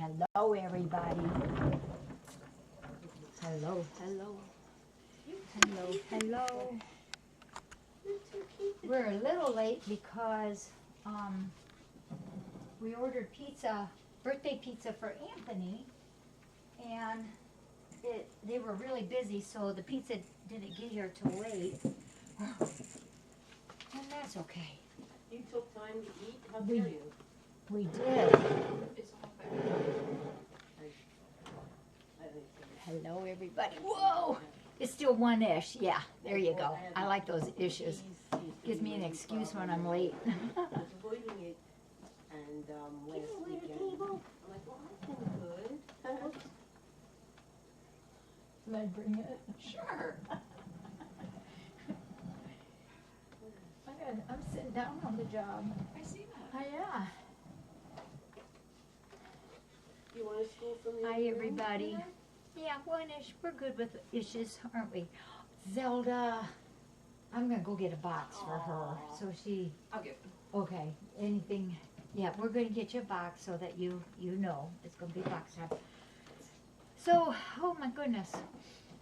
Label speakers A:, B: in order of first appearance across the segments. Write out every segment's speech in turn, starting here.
A: Hello, everybody. Hello, hello. Hello, hello. We're a little late because we ordered pizza, birthday pizza for Anthony, and they were really busy, so the pizza didn't get here till late. And that's okay.
B: You took time to eat? How dare you?
A: We did.
B: It's all bad.
A: Hello, everybody. Whoa! It's still one-ish. Yeah, there you go. I like those issues. Gives me an excuse when I'm late.
B: I was avoiding it, and last weekend, I'm like, well, I can good.
A: Should I bring it?
B: Sure.
A: I'm sitting down on the job.
B: I see that.
A: Oh, yeah.
B: You want to school from the
A: Hi,
B: other room?
A: everybody. Yeah, one-ish. We're good with issues, aren't we? Zelda, I'm going to go get a box for her. So she,
B: I'll get
A: okay, anything, yeah, we're going to get you a box so that you know it's going to be box time. So, oh my goodness.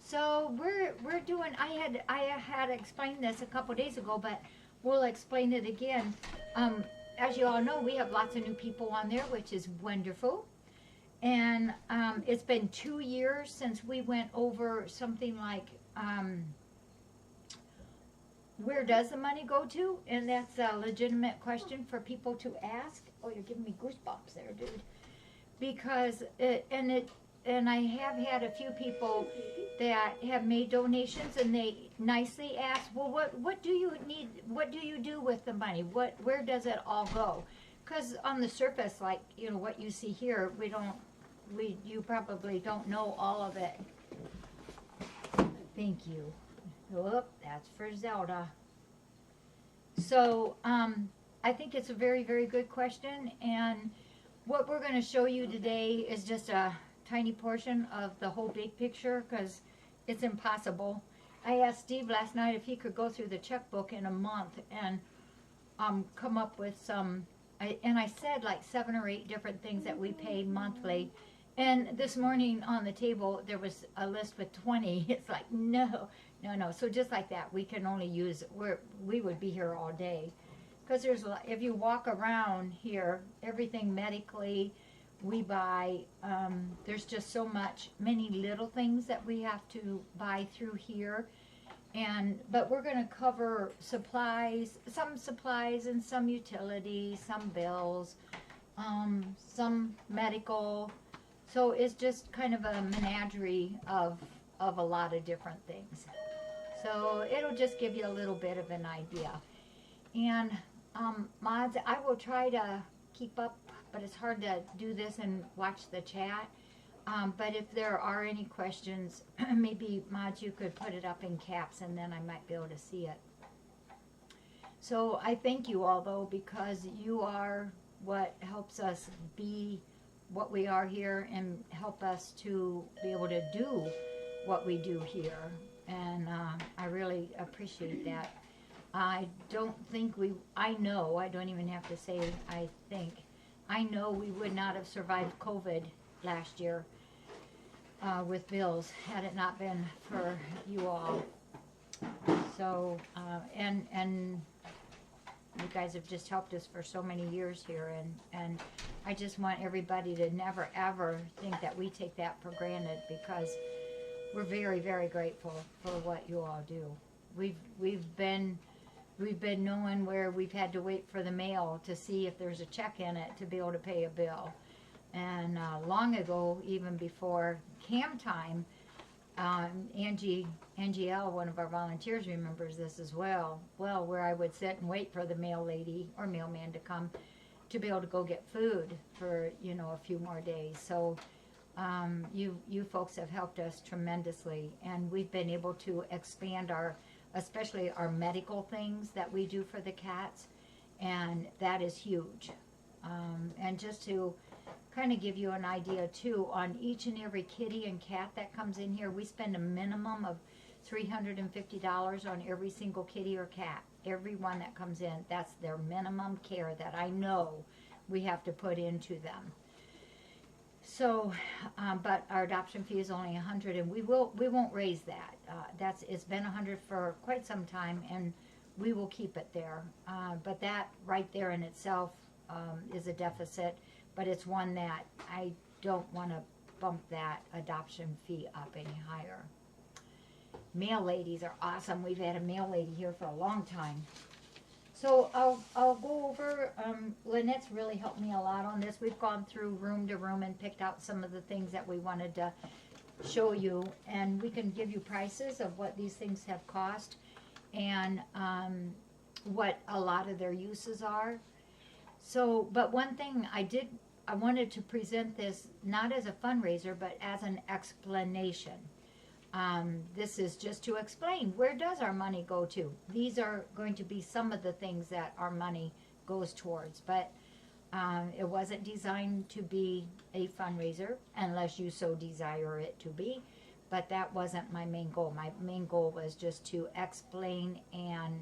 A: So we're doing, I had explained this a couple days ago, but we'll explain it again. As you all know, we have lots of new people on there, which is wonderful. And it's been 2 years since we went over something like, where does the money go to? And that's a legitimate question for people to ask. Oh, you're giving me goosebumps there, dude. Because and I have had a few people that have made donations, and they nicely ask, well, what do you need? What do you do with the money? Where does it all go? Because on the surface, like, you know, what you see here, you probably don't know all of it. Thank you. Whoop, that's for Zelda. So, I think it's a very, very good question, and what we're going to show you today is just a tiny portion of the whole big picture, because it's impossible. I asked Steve last night if he could go through the checkbook in a month and come up with some, and I said like 7 or 8 different things that we pay monthly. And this morning on the table, there was a list with 20. It's like, no. So just like that, we can only use, we would be here all day. Because if you walk around here, everything medically we buy, there's just so many little things that we have to buy through here. But we're going to cover supplies, some supplies and some utilities, some bills, some medical. So it's just kind of a menagerie of a lot of different things. So it'll just give you a little bit of an idea. And mods, I will try to keep up, but it's hard to do this and watch the chat. But if there are any questions, maybe mods, you could put it up in caps, and then I might be able to see it. So I thank you all, though, because you are what helps us be what we are here and help us to be able to do what we do here. And I really appreciate that. I don't think I know, I don't even have to say I know we would not have survived COVID last year with bills had it not been for you all. So, and you guys have just helped us for so many years here, and I just want everybody to never ever think that we take that for granted, because we're very, very grateful for what you all do. We've been knowing where we've had to wait for the mail to see if there's a check in it to be able to pay a bill. And long ago, even before cam time, Angie L., one of our volunteers, remembers this as well. Well, where I would sit and wait for the mail lady or mailman to come to be able to go get food for, a few more days. So you folks have helped us tremendously, and we've been able to expand especially our medical things that we do for the cats, and that is huge. And just to kind of give you an idea too, on each and every kitty and cat that comes in here, we spend a minimum of $350 on every single kitty or cat. Every one that comes in, that's their minimum care that I know we have to put into them. So, but our adoption fee is only 100, and we won't raise that. It's been 100 for quite some time, and we will keep it there. But that right there in itself is a deficit, but it's one that I don't want to bump that adoption fee up any higher. Mail ladies are awesome. We've had a mail lady here for a long time. So I'll go over, Lynette's really helped me a lot on this. We've gone through room to room and picked out some of the things that we wanted to show you, and we can give you prices of what these things have cost and what a lot of their uses are. So, but one thing I wanted to present this not as a fundraiser, but as an explanation. This is just to explain, where does our money go to? These are going to be some of the things that our money goes towards, but it wasn't designed to be a fundraiser unless you so desire it to be, but that wasn't my main goal. My main goal was just to explain and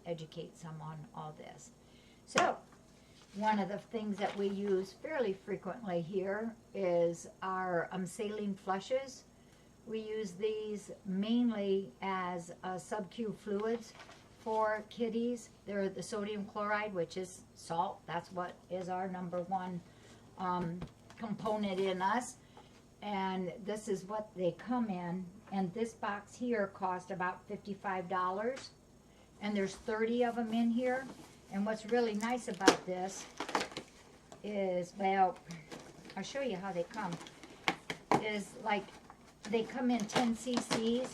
A: educate some on all this. So, one of the things that we use fairly frequently here is our saline flushes. We use these mainly as sub-Q fluids for kitties. They're the sodium chloride, which is salt. That's what is our number one component in us. And this is what they come in. And this box here cost about $55. And there's 30 of them in here. And what's really nice about this is, well, I'll show you how they come, is like, they come in 10 cc's.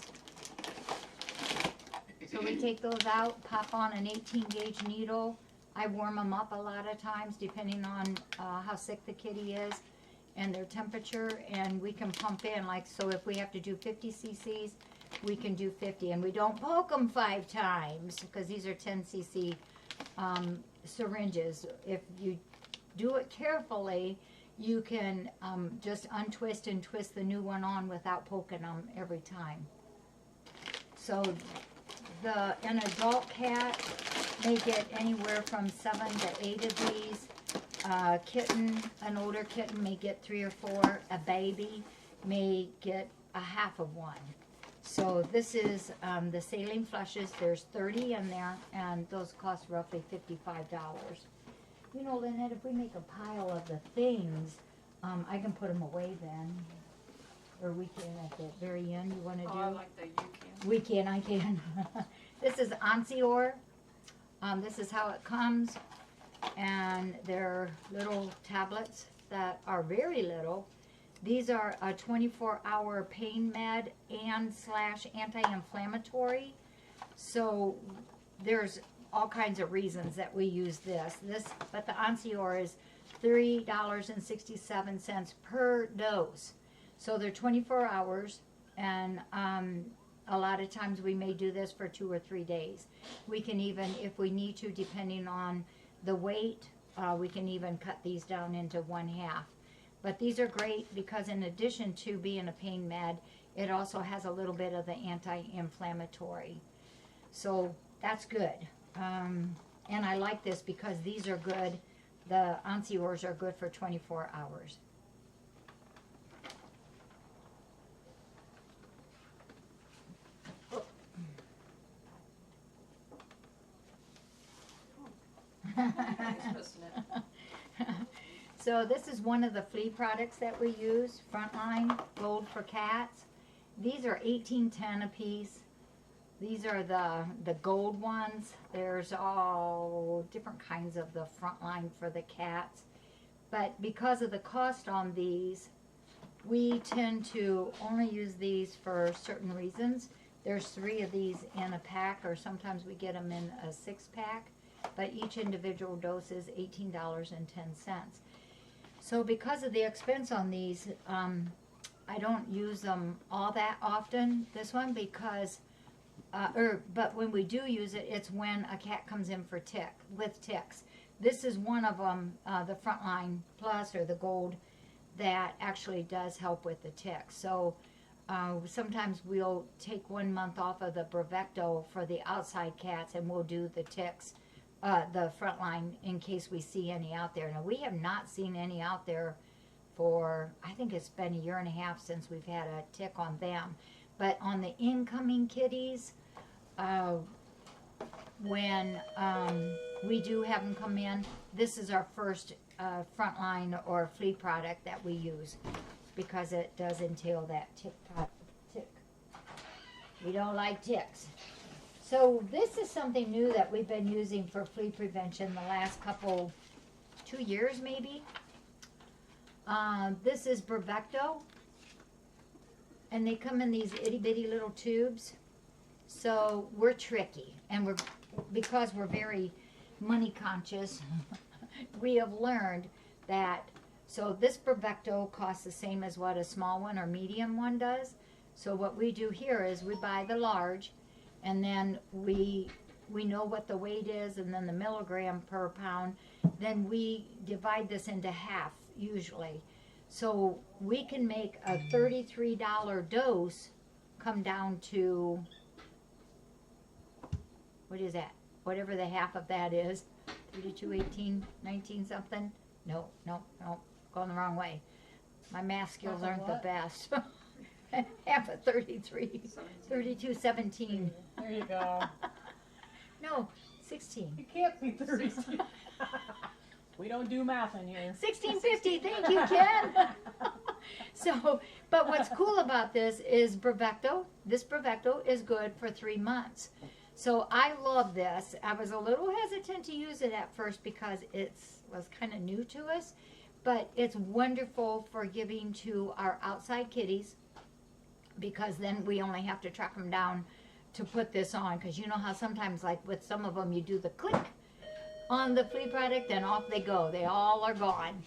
A: So we take those out, pop on an 18 gauge needle. I warm them up a lot of times depending on how sick the kitty is and their temperature, and we can pump in, like, so if we have to do 50 cc's, we can do 50, and we don't poke them 5 times because these are 10 cc syringes. If you do it carefully, you can just untwist and twist the new one on without poking them every time. So an adult cat may get anywhere from 7 to 8 of these. An older kitten may get 3 or 4. A baby may get a half of one. So this is the saline flushes. There's 30 in there, and those cost roughly $55. You know, Lynette, if we make a pile of the things, I can put them away then. Or we can at the very end. You want to do?
C: I like that you can.
A: We can, I can. This is Onsior. This is how it comes. And they're little tablets that are very little. These are a 24-hour pain med and / anti-inflammatory. So there's all kinds of reasons that we use this. But the Onsior is $3.67 per dose. So they're 24 hours, and a lot of times we may do this for 2 or 3 days. We can even, if we need to, depending on the weight, we can even cut these down into 1/2. But these are great because in addition to being a pain med, it also has a little bit of the anti-inflammatory. So that's good. And I like this because these are good. The Onsiors are good for 24 hours. So this is one of the flea products that we use, Frontline Gold for cats. These are $18.10 a piece. These are the gold ones. There's all different kinds of the Frontline for the cats. But because of the cost on these, we tend to only use these for certain reasons. There's 3 of these in a pack, or sometimes we get them in a 6-pack. But each individual dose is $18.10. So because of the expense on these, I don't use them all that often, this one, because, but when we do use it, it's when a cat comes in for with ticks. This is one of them, the Frontline Plus or the Gold, that actually does help with the ticks. So sometimes we'll take 1 month off of the Bravecto for the outside cats, and we'll do the ticks, the Frontline, in case we see any out there. Now, we have not seen any out there for, I think it's been a year and a half since we've had a tick on them. But on the incoming kitties, when we do have them come in, this is our first frontline or flea product that we use, because it does entail that tick. We don't like ticks. So this is something new that we've been using for flea prevention the last 2 years maybe. This is Bravecto, and they come in these itty bitty little tubes. So we're tricky, and because we're very money conscious, we have learned that, so this Bravecto costs the same as what a small one or medium one does. So what we do here is we buy the large, and then we know what the weight is, and then the milligram per pound. Then we divide this into half usually. So we can make a $33 dose come down to, what is that? Whatever the half of that is, 32, 18, 19 something. No, going the wrong way. My math skills aren't the best. Half of 33, 32, 17.
C: There you go.
A: No, 16.
C: You can't be 32. We don't do math in here.
A: 1650, thank you, Ken. So, but what's cool about this is Bravecto. This Bravecto is good for 3 months. So I love this. I was a little hesitant to use it at first because it was kind of new to us, but it's wonderful for giving to our outside kitties, because then we only have to track them down to put this on, because you know how sometimes, like with some of them, you do the click on the flea product and off they go. They all are gone.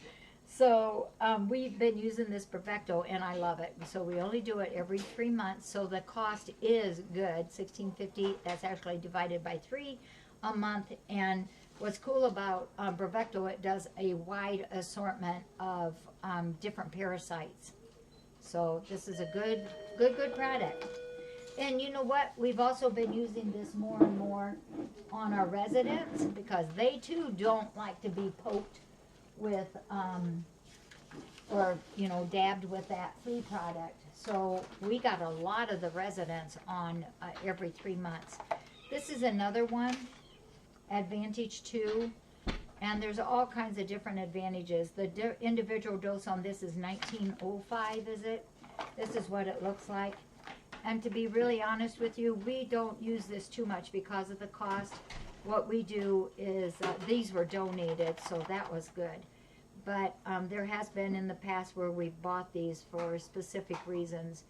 A: So we've been using this Bravecto, and I love it. So we only do it every 3 months. So the cost is good, $16.50. That's actually divided by 3 a month. And what's cool about Bravecto, it does a wide assortment of different parasites. So this is a good product. And you know what? We've also been using this more and more on our residents, because they too don't like to be poked with, or, you know, dabbed with that flea product. So we got a lot of the residents on every 3 months. This is another one, Advantage 2. And there's all kinds of different advantages. The individual dose on this is 1905, is it? This is what it looks like. And to be really honest with you, we don't use this too much because of the cost. What we do is, these were donated, so that was good. But there has been in the past where we've bought these for specific reasons.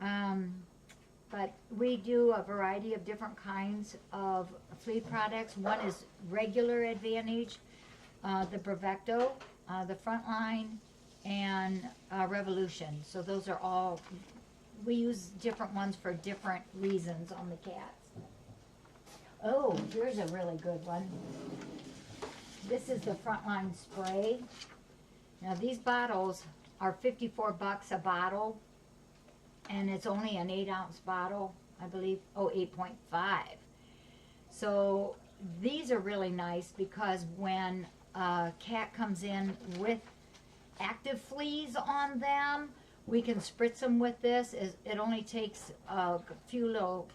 A: But we do a variety of different kinds of flea products. One is regular Advantage, the Bravecto, the Frontline, and Revolution. So those are all, we use different ones for different reasons on the cats. Oh, here's a really good one. This is the Frontline spray. Now these bottles are 54 bucks a bottle, and it's only an 8-ounce bottle, I believe. Oh, 8.5. So these are really nice, because when a cat comes in with active fleas on them, we can spritz them with this. It only takes a few little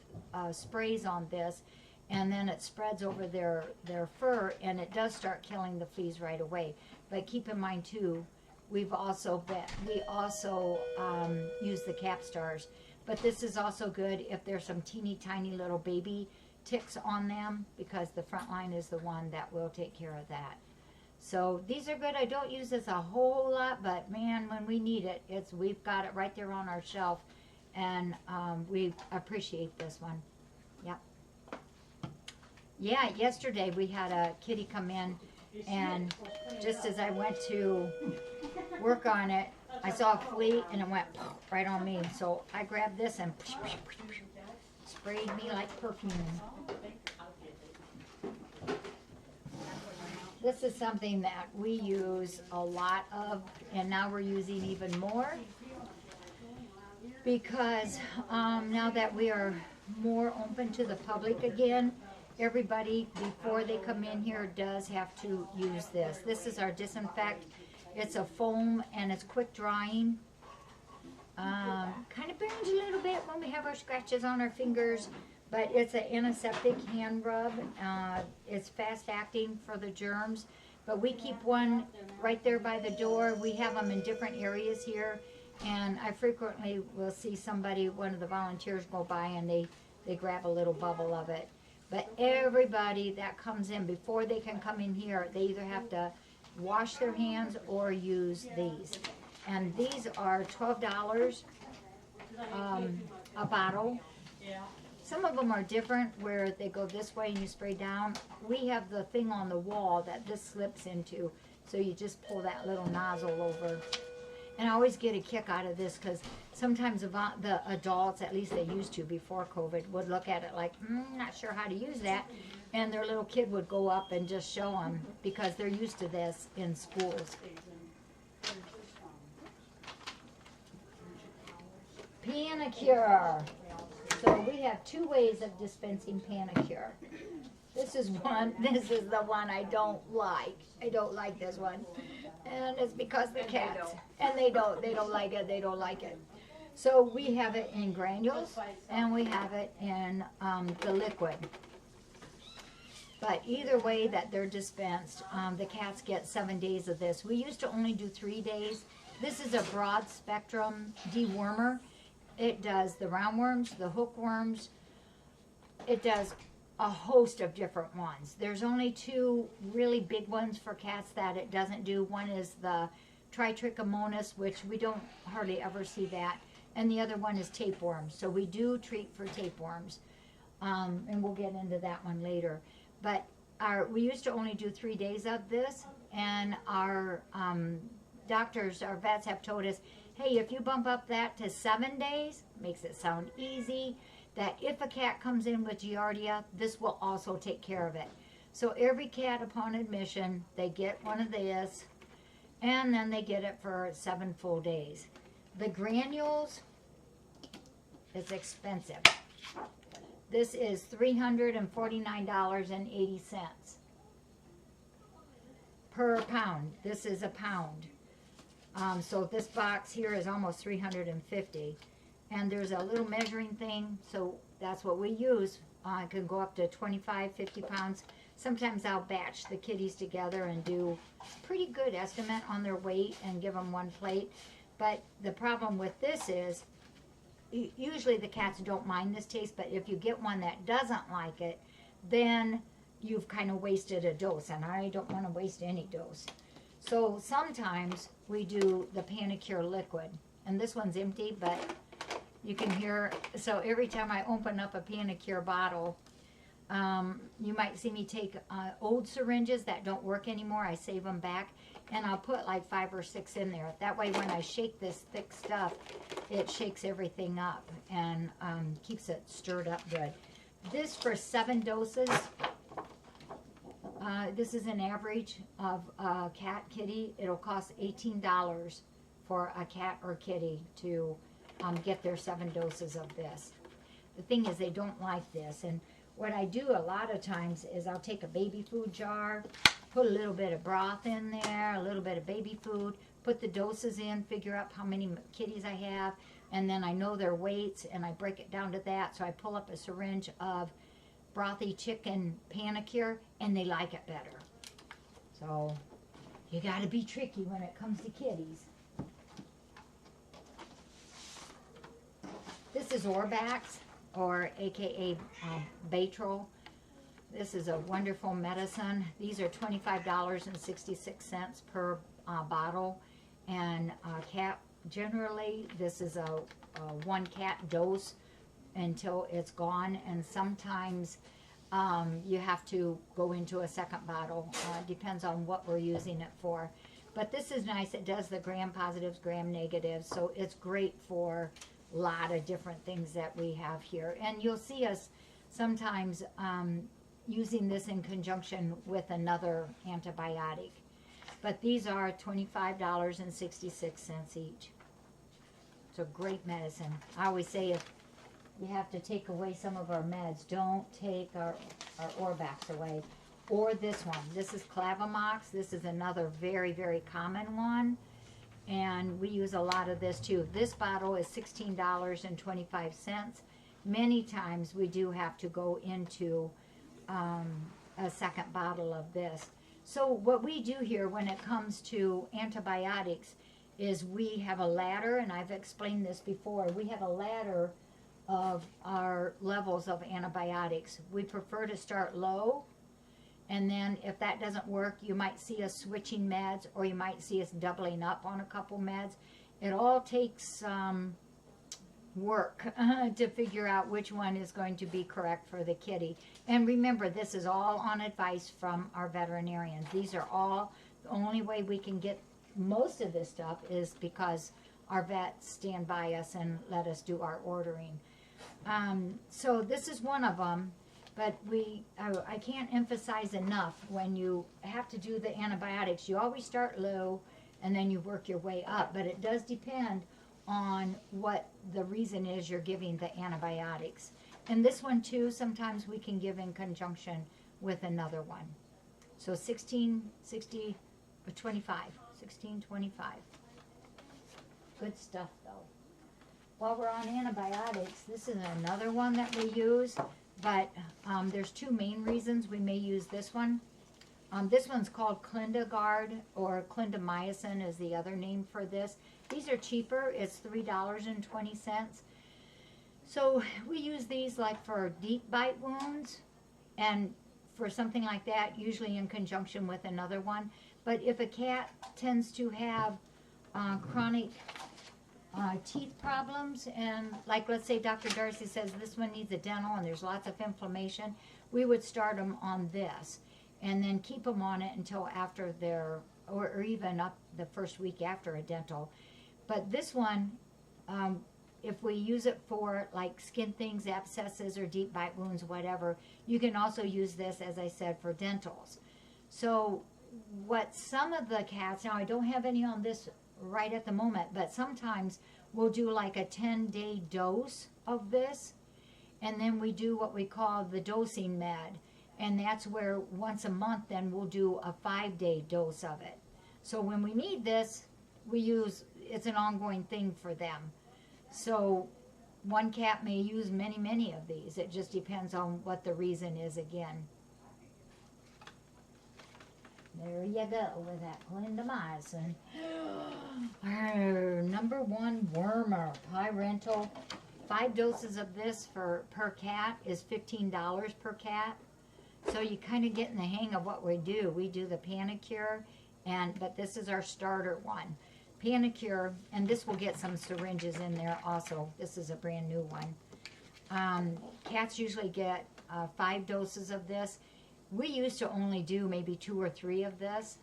A: sprays on this, and then it spreads over their fur, and it does start killing the fleas right away. But keep in mind too, we also use the Capstars. But this is also good if there's some teeny tiny little baby ticks on them, because the Frontline is the one that will take care of that. So these are good. I don't use this a whole lot, but man, when we need it, we've got it right there on our shelf, and we appreciate this one. Yep. Yeah, yesterday we had a kitty come in, and just as I went to work on it, I saw a flea, and it went right on me. So I grabbed this and sprayed me like perfume. This is something that we use a lot of, and now we're using even more, because now that we are more open to the public again, everybody before they come in here does have to use this. This is our disinfect. It's a foam and it's quick drying. Kind of burns a little bit when we have our scratches on our fingers, but it's an antiseptic hand rub. It's fast acting for the germs, but we keep one right there by the door. We have them in different areas here, and I frequently will see somebody, one of the volunteers, go by and they grab a little bubble of it. But everybody that comes in, before they can come in here, they either have to wash their hands or use these. And these are $12 a bottle. Some of them are different where they go this way and you spray down. We have the thing on the wall that this slips into, so you just pull that little nozzle over. And I always get a kick out of this because sometimes the adults, at least they used to before COVID, would look at it like, not sure how to use that. And their little kid would go up and just show them because they're used to this in schools. Panicure. So we have two ways of dispensing Panicure. This is the one I don't like. I don't like this one. And it's because the cats. And they don't like it. So we have it in granules and we have it in the liquid. But either way that they're dispensed, the cats get 7 days of this. We used to only do 3 days. This is a broad spectrum dewormer. It does the roundworms, the hookworms. It does a host of different ones. There's only 2 really big ones for cats that it doesn't do. One is the Trichomonas, which we don't hardly ever see that. And the other one is tapeworms. So we do treat for tapeworms. And we'll get into that one later. But we used to only do 3 days of this. And our doctors, our vets have told us, hey, if you bump up that to 7 days, makes it sound easy, that if a cat comes in with Giardia, this will also take care of it. So every cat upon admission, they get one of this, and then they get it for 7 full days. The granules is expensive. This is $349.80 per pound. This is a pound. So this box here is almost $350. And there's a little measuring thing, so that's what we use. It can go up to 25, 50 pounds. Sometimes I'll batch the kitties together and do a pretty good estimate on their weight and give them one plate. But the problem with this is, usually the cats don't mind this taste, but if you get one that doesn't like it, then you've kind of wasted a dose, and I don't want to waste any dose. So sometimes we do the Panicure liquid, and this one's empty, but you can hear, so every time I open up a Panicure bottle, you might see me take old syringes that don't work anymore. I save them back, and I'll put like 5 or 6 in there. That way when I shake this thick stuff, it shakes everything up and keeps it stirred up good. This for 7 doses, this is an average of a cat kitty. It'll cost $18 for a cat or kitty to get their 7 doses of this. The thing is, they don't like this, and what I do a lot of times is I'll take a baby food jar, put a little bit of broth in there, a little bit of baby food, put the doses in, figure out how many kitties I have, and then I know their weights, and I break it down to that. So I pull up a syringe of brothy chicken Panicure, and they like it better. So you got to be tricky when it comes to kitties. This is Orbax, or aka Baytril. This is a wonderful medicine. These are $25.66 per bottle, and cat, generally this is a 1 cat dose until it's gone, and sometimes you have to go into a second bottle. Depends on what we're using it for. But this is nice. It does the gram positives, gram negatives, so it's great for a lot of different things that we have here. And you'll see us sometimes using this in conjunction with another antibiotic. But these are $25.66 each. It's a great medicine. I always say, if you have to take away some of our meds, don't take our Orbax away. or this one. This is Clavamox. This is another very, very common one. And we use a lot of this too. This bottle is $16.25. Many times we do have to go into a second bottle of this. So what we do here when it comes to antibiotics is we have a ladder, and I've explained this before. We have a ladder of our levels of antibiotics. We prefer to start low, and then if that doesn't work, you might see us switching meds, or you might see us doubling up on a couple meds. It all takes work to figure out which one is going to be correct for the kitty. And remember, this is all on advice from our veterinarians. These are all, the only way we can get most of this stuff is because our vets stand by us and let us do our ordering. So this is one of them, but I can't emphasize enough, when you have to do the antibiotics, you always start low and then you work your way up, but it does depend on what the reason is you're giving the antibiotics. And this one too, sometimes we can give in conjunction with another one. So 1625. Good stuff though. While we're on antibiotics, this is another one that we use, but there's two main reasons we may use this one. This one's called Clindigard, or clindamycin is the other name for this. These are cheaper. It's $3.20. So we use these like for deep bite wounds and for something like that, usually in conjunction with another one. But if a cat tends to have chronic teeth problems, and like let's say Dr. Darcy says this one needs a dental and there's lots of inflammation, we would start them on this and then keep them on it until after their, or even up the first week after a dental. But this one, if we use it for like skin things, abscesses or deep bite wounds, whatever, you can also use this, as I said, for dentals. So what some of the cats, now I don't have any on this right at the moment, but sometimes we'll do like a 10-day dose of this, and then we do what we call the dosing med, and that's where once a month then we'll do a 5-day dose of it. So when we need this, we use, it's an ongoing thing for them. So one cat may use many of these. It just depends on what the reason is again. There you go with that clindamycin. Our number one wormer, Pyrental. 5 doses of this per cat is $15 per cat. So you kind of get in the hang of what we do. We do the Panicure, but this is our starter one. Panicure, and this will get some syringes in there also. This is a brand new one. Cats usually get 5 doses of this. We used to only do maybe 2 or 3 of this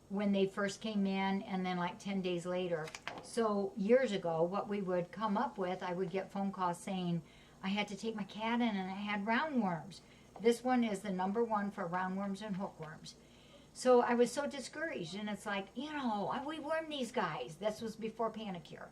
A: when they first came in, and then like 10 days later. So years ago, what we would come up with, I would get phone calls saying, I had to take my cat in and I had roundworms. This one is the number one for roundworms and hookworms. So I was so discouraged, and it's like, you know, we worm these guys. This was before Panicure.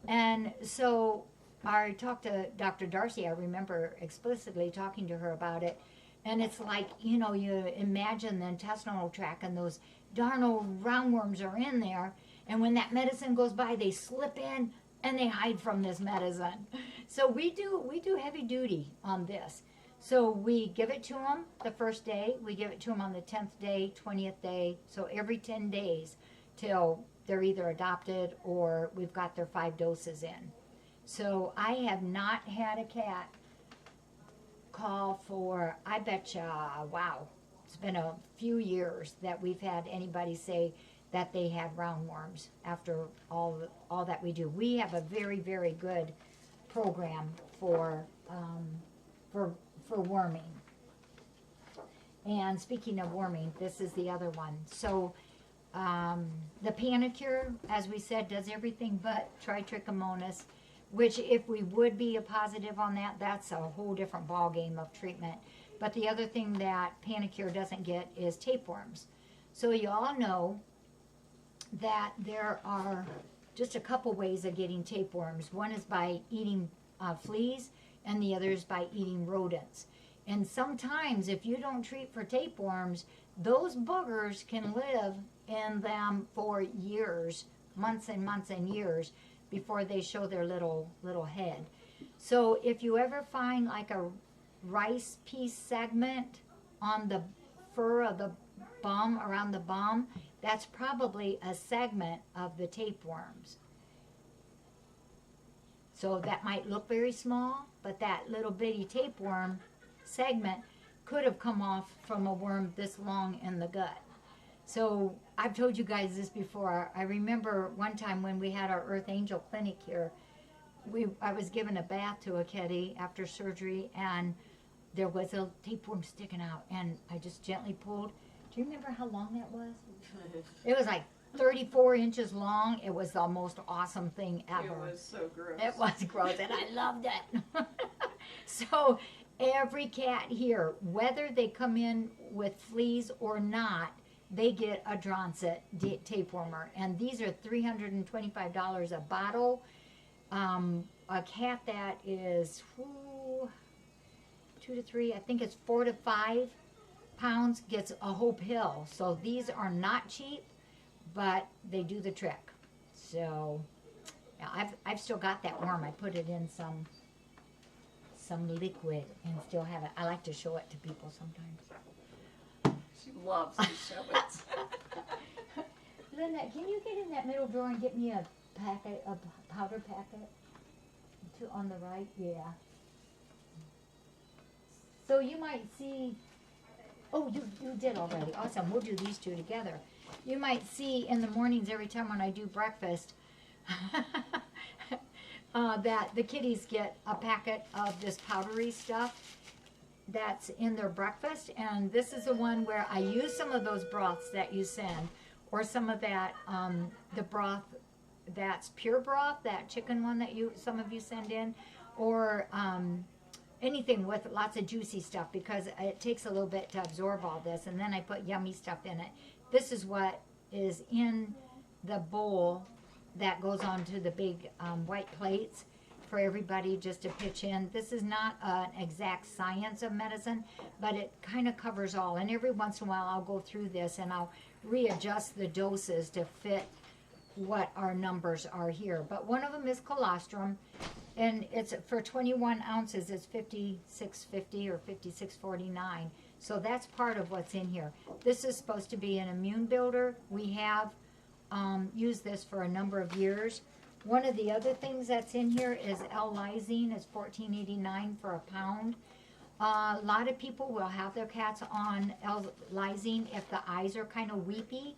A: And so I talked to Dr. Darcy. I remember explicitly talking to her about it. And it's like, you know, you imagine the intestinal tract and those darn old roundworms are in there. And when that medicine goes by, they slip in and they hide from this medicine. So we do heavy duty on this. So we give it to them the first day. We give it to them on the 10th day, 20th day. So every 10 days till they're either adopted or we've got their 5 doses in. So I have not had a cat call for, I betcha, wow, it's been a few years that we've had anybody say that they had roundworms after all that we do. We have a very, very good program for worming. And speaking of worming, this is the other one. So the Panicure, as we said, does everything but Tritrichomonas, which if we would be a positive on that, that's a whole different ball game of treatment. But the other thing that Panicure doesn't get is tapeworms. So you all know that there are just a couple ways of getting tapeworms. One is by eating fleas, and the other is by eating rodents. And sometimes if you don't treat for tapeworms, those boogers can live in them for years, months and months and years before they show their little head. So if you ever find like a rice piece segment on the fur of the bum, around the bum, that's probably a segment of the tapeworms. So that might look very small, but that little bitty tapeworm segment could have come off from a worm this long in the gut. So I've told you guys this before. I remember one time when we had our Earth Angel clinic here, I was given a bath to a kitty after surgery, and there was a tapeworm sticking out, and I just gently pulled. Do you remember how long that was? It was like 34 inches long. It was the most awesome thing ever.
D: It was so gross.
A: It was gross, and I loved it. So every cat here, whether they come in with fleas or not, they get a Droncet tapewormer, and these are $325 a bottle. A cat that is 2 to 3, I think it's 4 to 5 pounds, gets a whole pill. So these are not cheap, but they do the trick. So yeah, I've still got that worm. I put it in some liquid and still have it. I like to show it to people sometimes.
D: She loves to show it.
A: Linda, can you get in that middle drawer and get me a packet, a powder packet? On the right, yeah. So you might see, oh, you did already. Awesome. We'll do these two together. You might see in the mornings every time when I do breakfast that the kitties get a packet of this powdery stuff that's in their breakfast. And this is the one where I use some of those broths that you send, or some of that, the broth that's pure broth, that chicken one that some of you send in, or anything with lots of juicy stuff, because it takes a little bit to absorb all this, and then I put yummy stuff in it. This is what is in the bowl that goes onto the big white plates for everybody just to pitch in. This is not an exact science of medicine, but it kind of covers all, and every once in a while I'll go through this and I'll readjust the doses to fit what our numbers are here. But one of them is colostrum, and it's for 21 ounces, it's $56.50 or $56.49. So that's part of what's in here. This is supposed to be an immune builder. We have used this for a number of years. One of the other things that's in here is L-lysine. It's $14.89 for a pound. A lot of people will have their cats on L-lysine if the eyes are kind of weepy.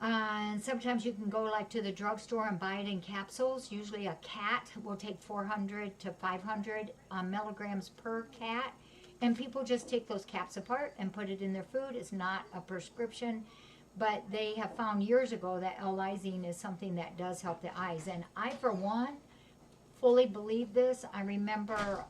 A: And sometimes you can go like to the drugstore and buy it in capsules. Usually a cat will take 400 to 500 milligrams per cat. And people just take those caps apart and put it in their food. It's not a prescription. But they have found years ago that L-lysine is something that does help the eyes. And I, for one, fully believe this. I remember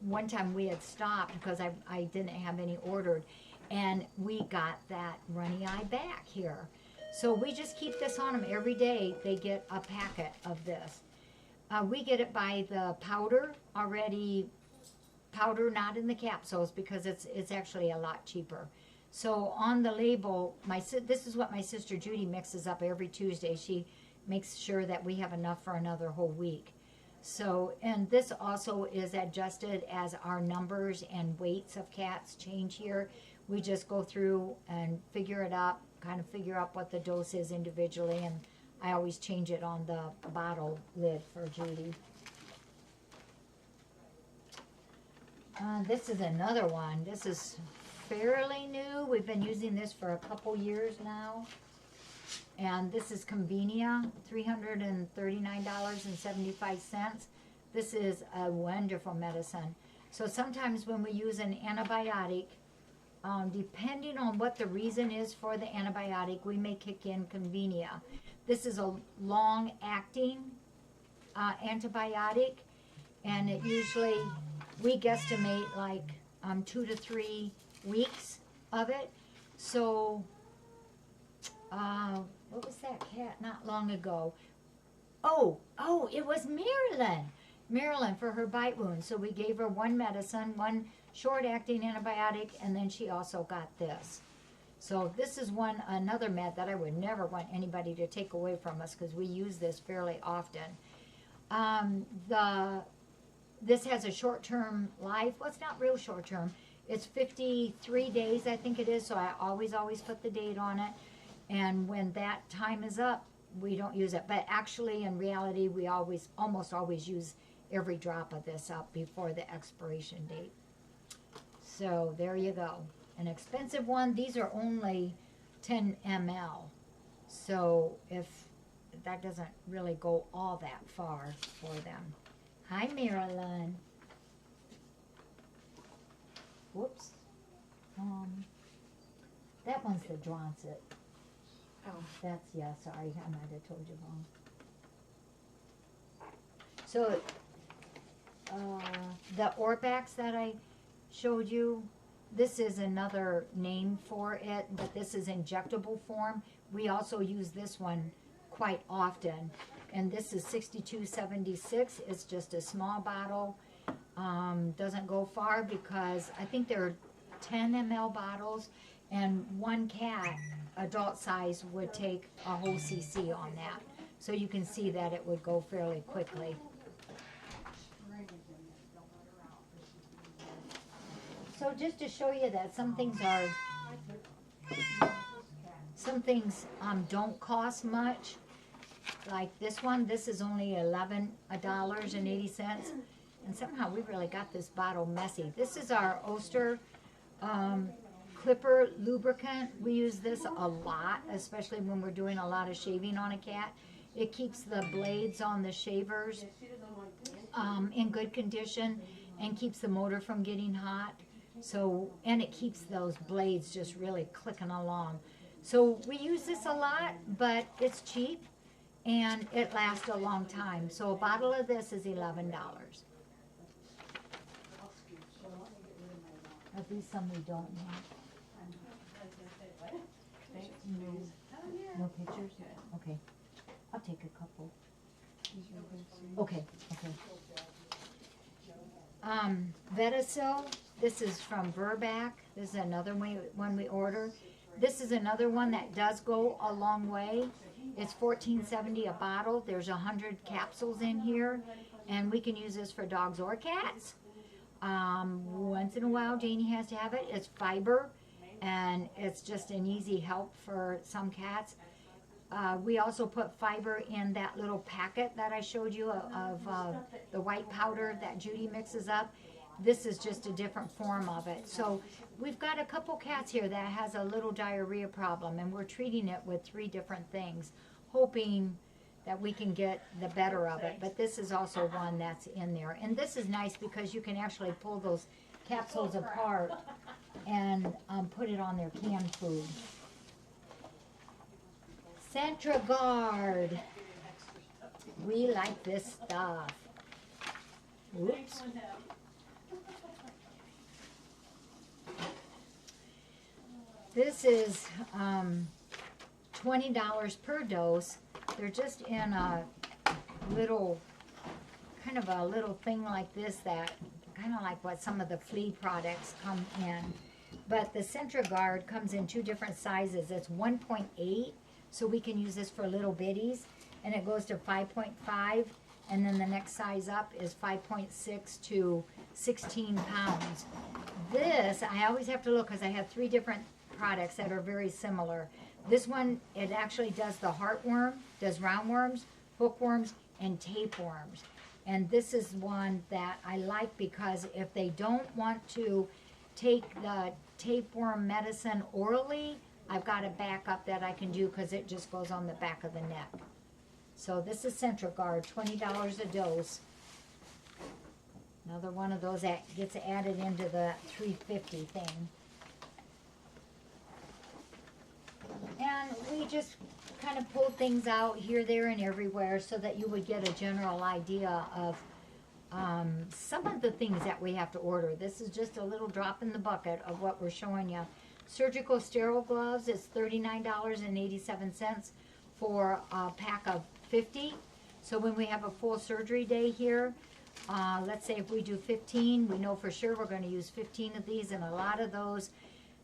A: one time we had stopped because I didn't have any ordered. And we got that runny eye back here. So we just keep this on them every day. They get a packet of this. We get it by the powder, already powder, not in the capsules, because it's actually a lot cheaper. So on the label, this is what my sister Judy mixes up every Tuesday. She makes sure that we have enough for another whole week. So, and this also is adjusted as our numbers and weights of cats change here. We just go through and figure it up, kind of figure out what the dose is individually, and I always change it on the bottle lid for Judy. This is another one. This is fairly new. We've been using this for a couple years now. And this is Convenia, $339.75. This is a wonderful medicine. So sometimes when we use an antibiotic, depending on what the reason is for the antibiotic, we may kick in Convenia. This is a long-acting antibiotic, and it usually, we guesstimate like 2 to 3 weeks of it. So, what was that cat not long ago? Oh, it was Marilyn. Marilyn for her bite wound. So we gave her one medicine, one short-acting antibiotic, and then she also got this. So this is another med that I would never want anybody to take away from us because we use this fairly often. This has a short-term life. Well, it's not real short-term. It's 53 days, I think it is, so I always put the date on it. And when that time is up, we don't use it. But actually, in reality, we almost always use every drop of this up before the expiration date. So there you go. An expensive one. These are only 10 ml. So if that doesn't really go all that far for them. Hi, Marilyn. Whoops. That one's the Droncet.
D: Oh.
A: That's, yeah, sorry, I might have told you wrong. So, the Orbax that I showed you, this is another name for it, but this is injectable form. We also use this one quite often. And this is 6276. It's just a small bottle. Doesn't go far because I think there are 10 ml bottles, and one cat, adult size, would take a whole cc on that. So you can see that it would go fairly quickly. So just to show you that some things don't cost much. Like this one, this is only $11.80, and somehow we really got this bottle messy. This is our Oster Clipper lubricant. We use this a lot, especially when we're doing a lot of shaving on a cat. It keeps the blades on the shavers in good condition and keeps the motor from getting hot. So, and it keeps those blades just really clicking along. So we use this a lot, but it's cheap and it lasts a long time. So a bottle of this is $11. Are these some we don't want? No pictures? Okay. I'll take a couple. Okay, okay. Vetasil, this is from Verbac. This is another one we order. This is another one that does go a long way. It's $14.70 a bottle. There's 100 capsules in here, and we can use this for dogs or cats. Once in a while, Janie has to have it. It's fiber, and it's just an easy help for some cats. We also put fiber in that little packet that I showed you of the white powder that Judy mixes up. This is just a different form of it. So we've got a couple cats here that has a little diarrhea problem, and we're treating it with 3 different things, hoping that we can get the better of it. But this is also one that's in there. And this is nice because you can actually pull those capsules apart and put it on their canned food. Centragard. We like this stuff. Whoops. This is $20 per dose. They're just in a little, kind of a little thing like this that, kind of like what some of the flea products come in. But the Centragard comes in 2 different sizes. It's 1.8, so we can use this for little bitties. And it goes to 5.5, and then the next size up is 5.6 to 16 pounds. This, I always have to look because I have 3 different products that are very similar. This one, it actually does the heartworm, does roundworms, hookworms, and tapeworms. And this is one that I like because if they don't want to take the tapeworm medicine orally, I've got a backup that I can do because it just goes on the back of the neck. So this is Centragard, $20 a dose. Another one of those that gets added into the $3.50 thing. And we just kind of pulled things out here, there, and everywhere so that you would get a general idea of some of the things that we have to order. This is just a little drop in the bucket of what we're showing you. Surgical sterile gloves is $39.87 for a pack of 50. So when we have a full surgery day here, let's say if we do 15, we know for sure we're gonna use 15 of these, and a lot of those,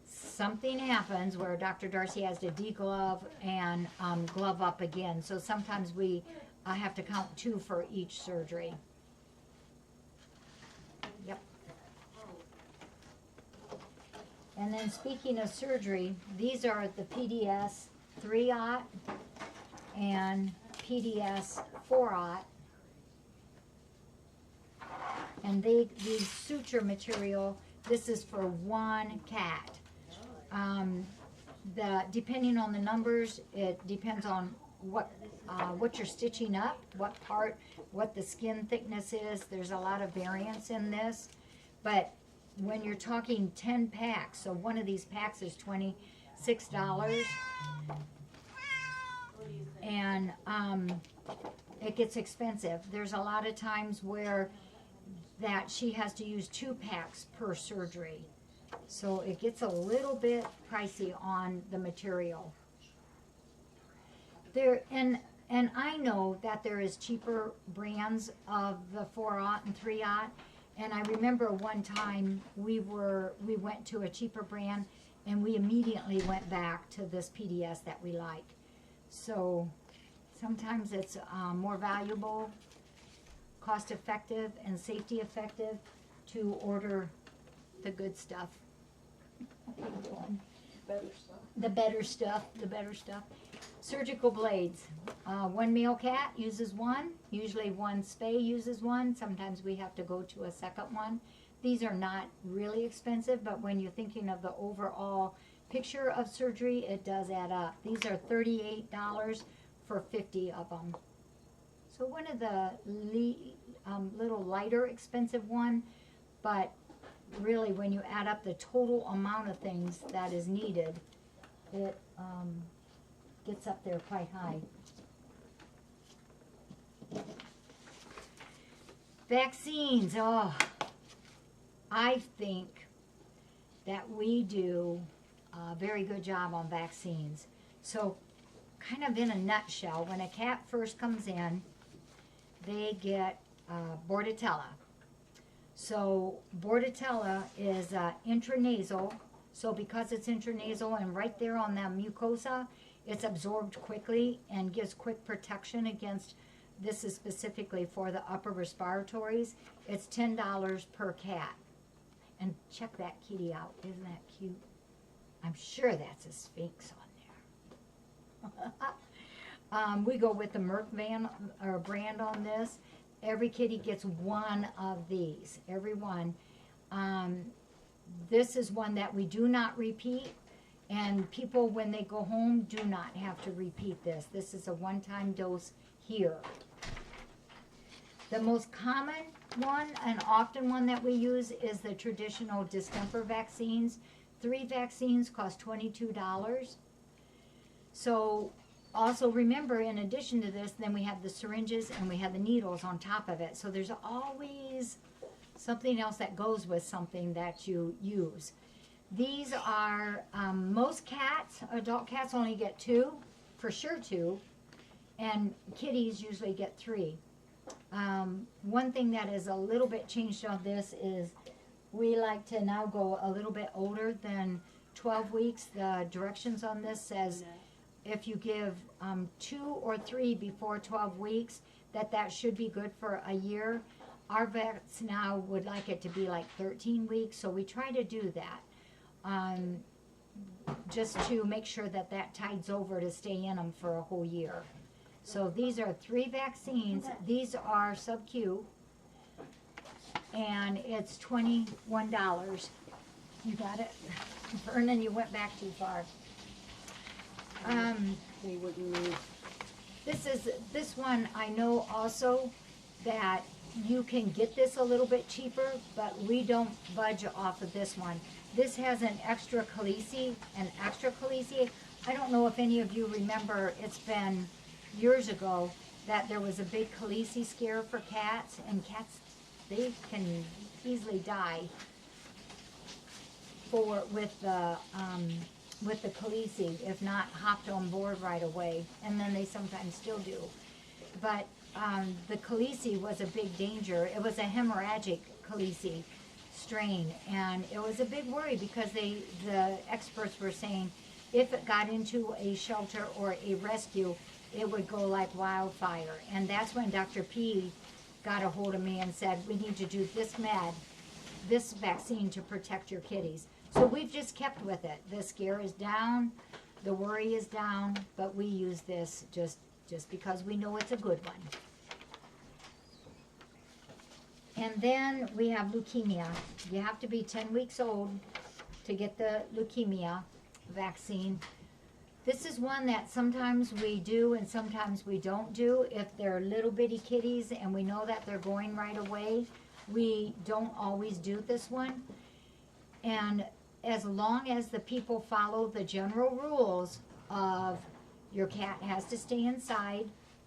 A: something happens where Dr. Darcy has to deglove and glove up again. So sometimes we have to count 2 for each surgery. Yep. And then speaking of surgery, these are the PDS 3-aught and PDS 4-aught. And these suture material, this is for one cat. Depending on the numbers, it depends on what you're stitching up, what part, what the skin thickness is. There's a lot of variance in this, but when you're talking 10 packs, so one of these packs is $26, and it gets expensive. There's a lot of times where that she has to use 2 packs per surgery. So it gets a little bit pricey on the material. And I know that there is cheaper brands of the 4-aught and 3-aught. And I remember one time we went to a cheaper brand and we immediately went back to this PDS that we like. So sometimes it's more valuable, cost effective, and safety effective to order the good stuff. How you doing?
D: Better stuff.
A: The better stuff. Surgical blades. One male cat uses one. Usually one spay uses one. Sometimes we have to go to a second one. These are not really expensive, but when you're thinking of the overall picture of surgery, it does add up. These are $38 for 50 of them. So one of the little lighter expensive one, but really when you add up the total amount of things that is needed, it gets up there quite high. Vaccines, oh, I think that we do a very good job on vaccines. So kind of in a nutshell, when a cat first comes in, they get Bordetella. So Bordetella is intranasal. So because it's intranasal and right there on that mucosa, it's absorbed quickly and gives quick protection against, this is specifically for the upper respiratories. It's $10 per cat. And check that kitty out. Isn't that cute? I'm sure that's a Sphinx on there. We go with the Merck brand on this. Every kitty gets one of these, every one. This is one that we do not repeat, and people, when they go home, do not have to repeat this. This is a one-time dose here. The most common one and often one that we use is the traditional distemper vaccines. 3 vaccines cost $22. So also remember, in addition to this, then we have the syringes and we have the needles on top of it. So there's always something else that goes with something that you use. These are, most cats, adult cats only get 2, for sure 2, and kitties usually get 3. One thing that is a little bit changed on this is we like to now go a little bit older than 12 weeks. The directions on this says if you give 2 or 3 before 12 weeks, that should be good for a year. Our vets now would like it to be like 13 weeks, so we try to do that, just to make sure that tides over to stay in them for a whole year. So these are 3 vaccines. These are sub-Q, and it's $21. You got it? Vernon, you went back too far.
C: They wouldn't need.
A: This one, I know also that you can get this a little bit cheaper, but we don't budge off of this one. This has an extra Khaleesi. I don't know if any of you remember, it's been years ago that there was a big Khaleesi scare for cats, and cats, they can easily die with the Khaleesi, if not hopped on board right away, and then they sometimes still do. But the Khaleesi was a big danger. It was a hemorrhagic Khaleesi strain, and it was a big worry because the experts were saying if it got into a shelter or a rescue, it would go like wildfire. And that's when Dr. P got a hold of me and said, we need to do this vaccine to protect your kitties. So we've just kept with it. The scare is down, the worry is down, but we use this just because we know it's a good one. And then we have leukemia. You have to be 10 weeks old to get the leukemia vaccine. This is one that sometimes we do and sometimes we don't do. If they're little bitty kitties and we know that they're going right away, we don't always do this one. And as long as the people follow the general rules of your cat has to stay inside,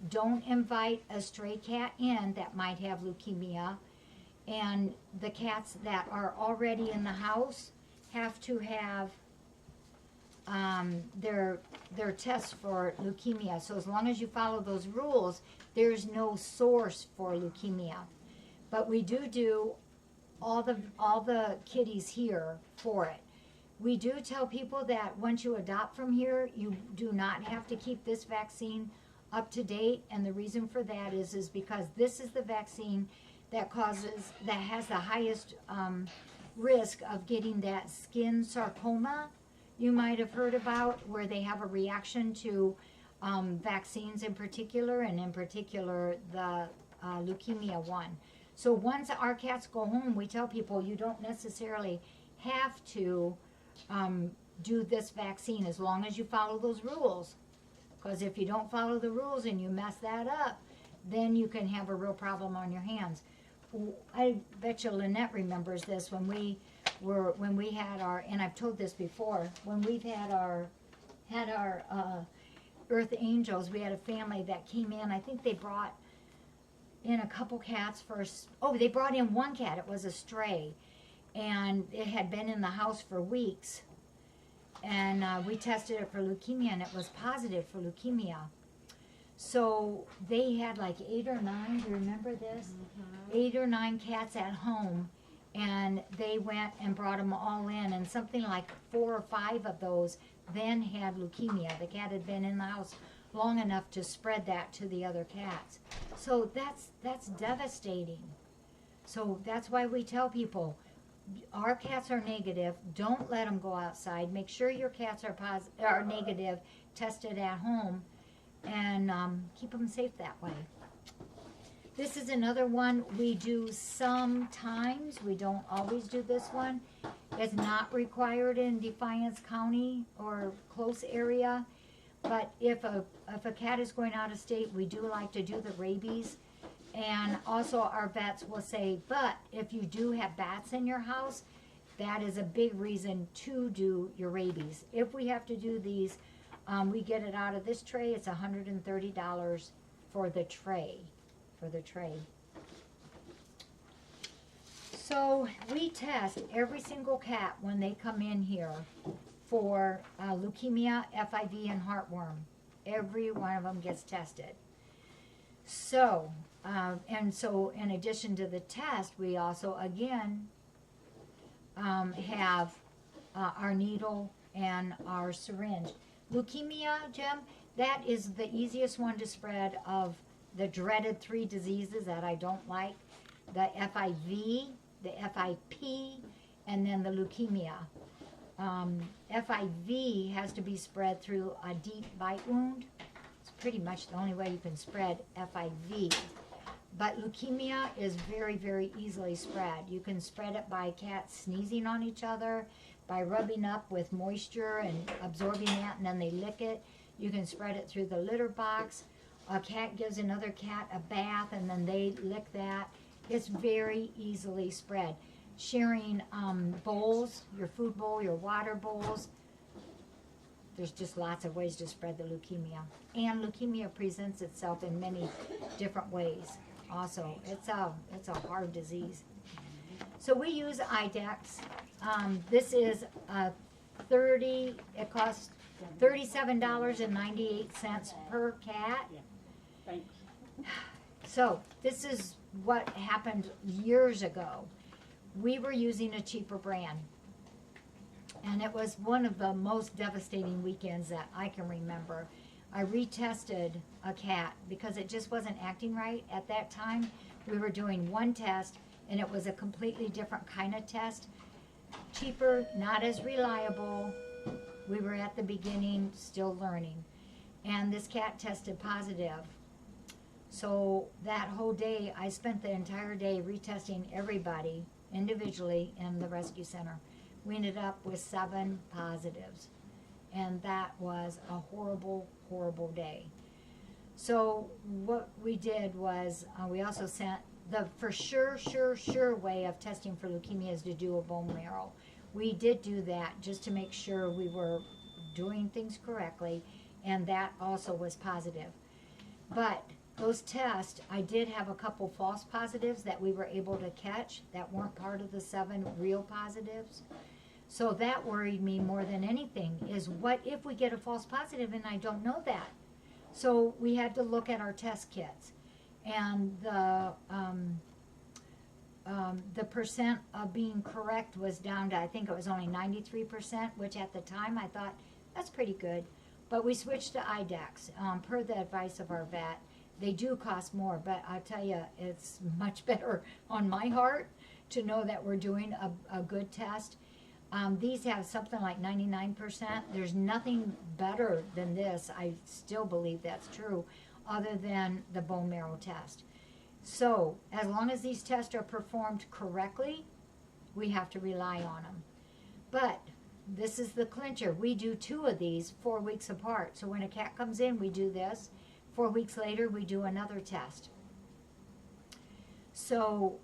A: don't invite a stray cat in that might have leukemia, and the cats that are already in the house have to have their tests for leukemia. So as long as you follow those rules, there's no source for leukemia. But we do all the kitties here for it. We do tell people that once you adopt from here, you do not have to keep this vaccine up to date, and the reason for that is because this is the vaccine that has the highest risk of getting that skin sarcoma you might have heard about, where they have a reaction to vaccines in particular, and in particular the leukemia one. So once our cats go home, we tell people you don't necessarily have to do this vaccine as long as you follow those rules. Because if you don't follow the rules and you mess that up, then you can have a real problem on your hands. I bet you Lynette remembers this when we had our, and I've told this before, when we've had our Earth Angels, we had a family that came in. I think they brought in a couple cats first. Oh, they brought in one cat. It was a stray, and it had been in the house for weeks. And we tested it for leukemia, and it was positive for leukemia. So they had like 8 or 9, do you remember this? 8 or 9 cats at home, and they went and brought them all in, and something like 4 or 5 of those then had leukemia. The cat had been in the house long enough to spread that to the other cats. So that's devastating. So that's why we tell people, our cats are negative, don't let them go outside. Make sure your cats are negative, tested at home, and keep them safe that way. This is another one we do sometimes. We don't always do this one. It's not required in Defiance County or close area, but if a cat is going out of state, we do like to do the rabies. And also our vets will say, but if you do have bats in your house, that is a big reason to do your rabies. If we have to do these, we get it out of this tray. It's $130 for the tray. So we test every single cat when they come in here for leukemia, FIV, and heartworm. Every one of them gets tested. So, so in addition to the test, we also, again, have our needle and our syringe. Leukemia, Jim, that is the easiest one to spread of the dreaded 3 diseases that I don't like. The FIV, the FIP, and then the leukemia. FIV has to be spread through a deep bite wound. It's pretty much the only way you can spread FIV. But leukemia is very, very easily spread. You can spread it by cats sneezing on each other, by rubbing up with moisture and absorbing that, and then they lick it. You can spread it through the litter box. A cat gives another cat a bath, and then they lick that. It's very easily spread. Sharing bowls, your food bowl, your water bowls. There's just lots of ways to spread the leukemia. And leukemia presents itself in many different ways. Also, it's a hard disease. So we use IDEX. This is it costs $37.98 per cat.
C: Thanks.
A: So this is what happened years ago. We were using a cheaper brand. And it was one of the most devastating weekends that I can remember. I retested a cat because it just wasn't acting right at that time. We were doing one test and it was a completely different kind of test. Cheaper, not as reliable. We were at the beginning, still learning. And this cat tested positive. So that whole day, I spent the entire day retesting everybody individually in the rescue center. We ended up with 7 positives. And that was a horrible, horrible day. So what we did was we also sent the for sure way of testing for leukemia is to do a bone marrow. We did do that just to make sure we were doing things correctly, and that also was positive. But those tests, I did have a couple false positives that we were able to catch that weren't part of the 7 real positives. So that worried me more than anything, is what if we get a false positive and I don't know that? So we had to look at our test kits. And the percent of being correct was down to, I think it was only 93%, which at the time I thought, that's pretty good. But we switched to IDEX, per the advice of our vet. They do cost more, but I'll tell you, it's much better on my heart to know that we're doing a good test. These have something like 99%. There's nothing better than this. I still believe that's true, other than the bone marrow test. So, as long as these tests are performed correctly, we have to rely on them. But this is the clincher. We do 2 of these 4 weeks apart. So when a cat comes in, we do this. 4 weeks later, we do another test. So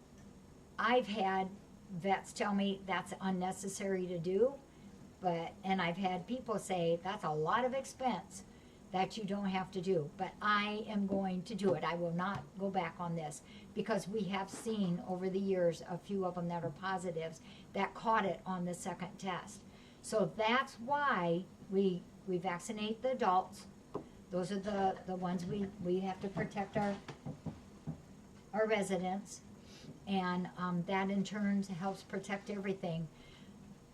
A: I've had vets tell me that's unnecessary to do, and I've had people say that's a lot of expense that you don't have to do, but I am going to do it. I will not go back on this because we have seen over the years a few of them that are positives that caught it on the second test. So that's why we vaccinate the adults. Those are the ones we have to protect our residents. And that in turn helps protect everything.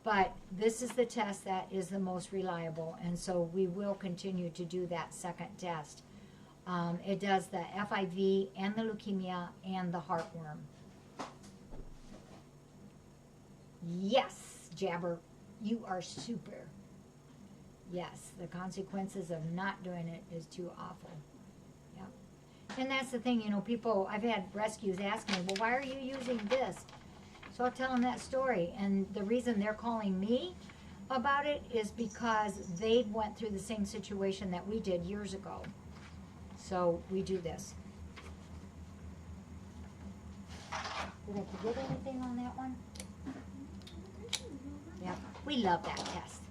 A: But this is the test that is the most reliable, and so we will continue to do that second test. It does the FIV and the leukemia and the heartworm. Yes, Jabber, you are super. Yes, the consequences of not doing it is too awful. And that's the thing, people, I've had rescues ask me, well, why are you using this? So I'll tell them that story. And the reason they're calling me about it is because they went through the same situation that we did years ago. So we do this. Did I forget anything on that one? Yeah, we love that test.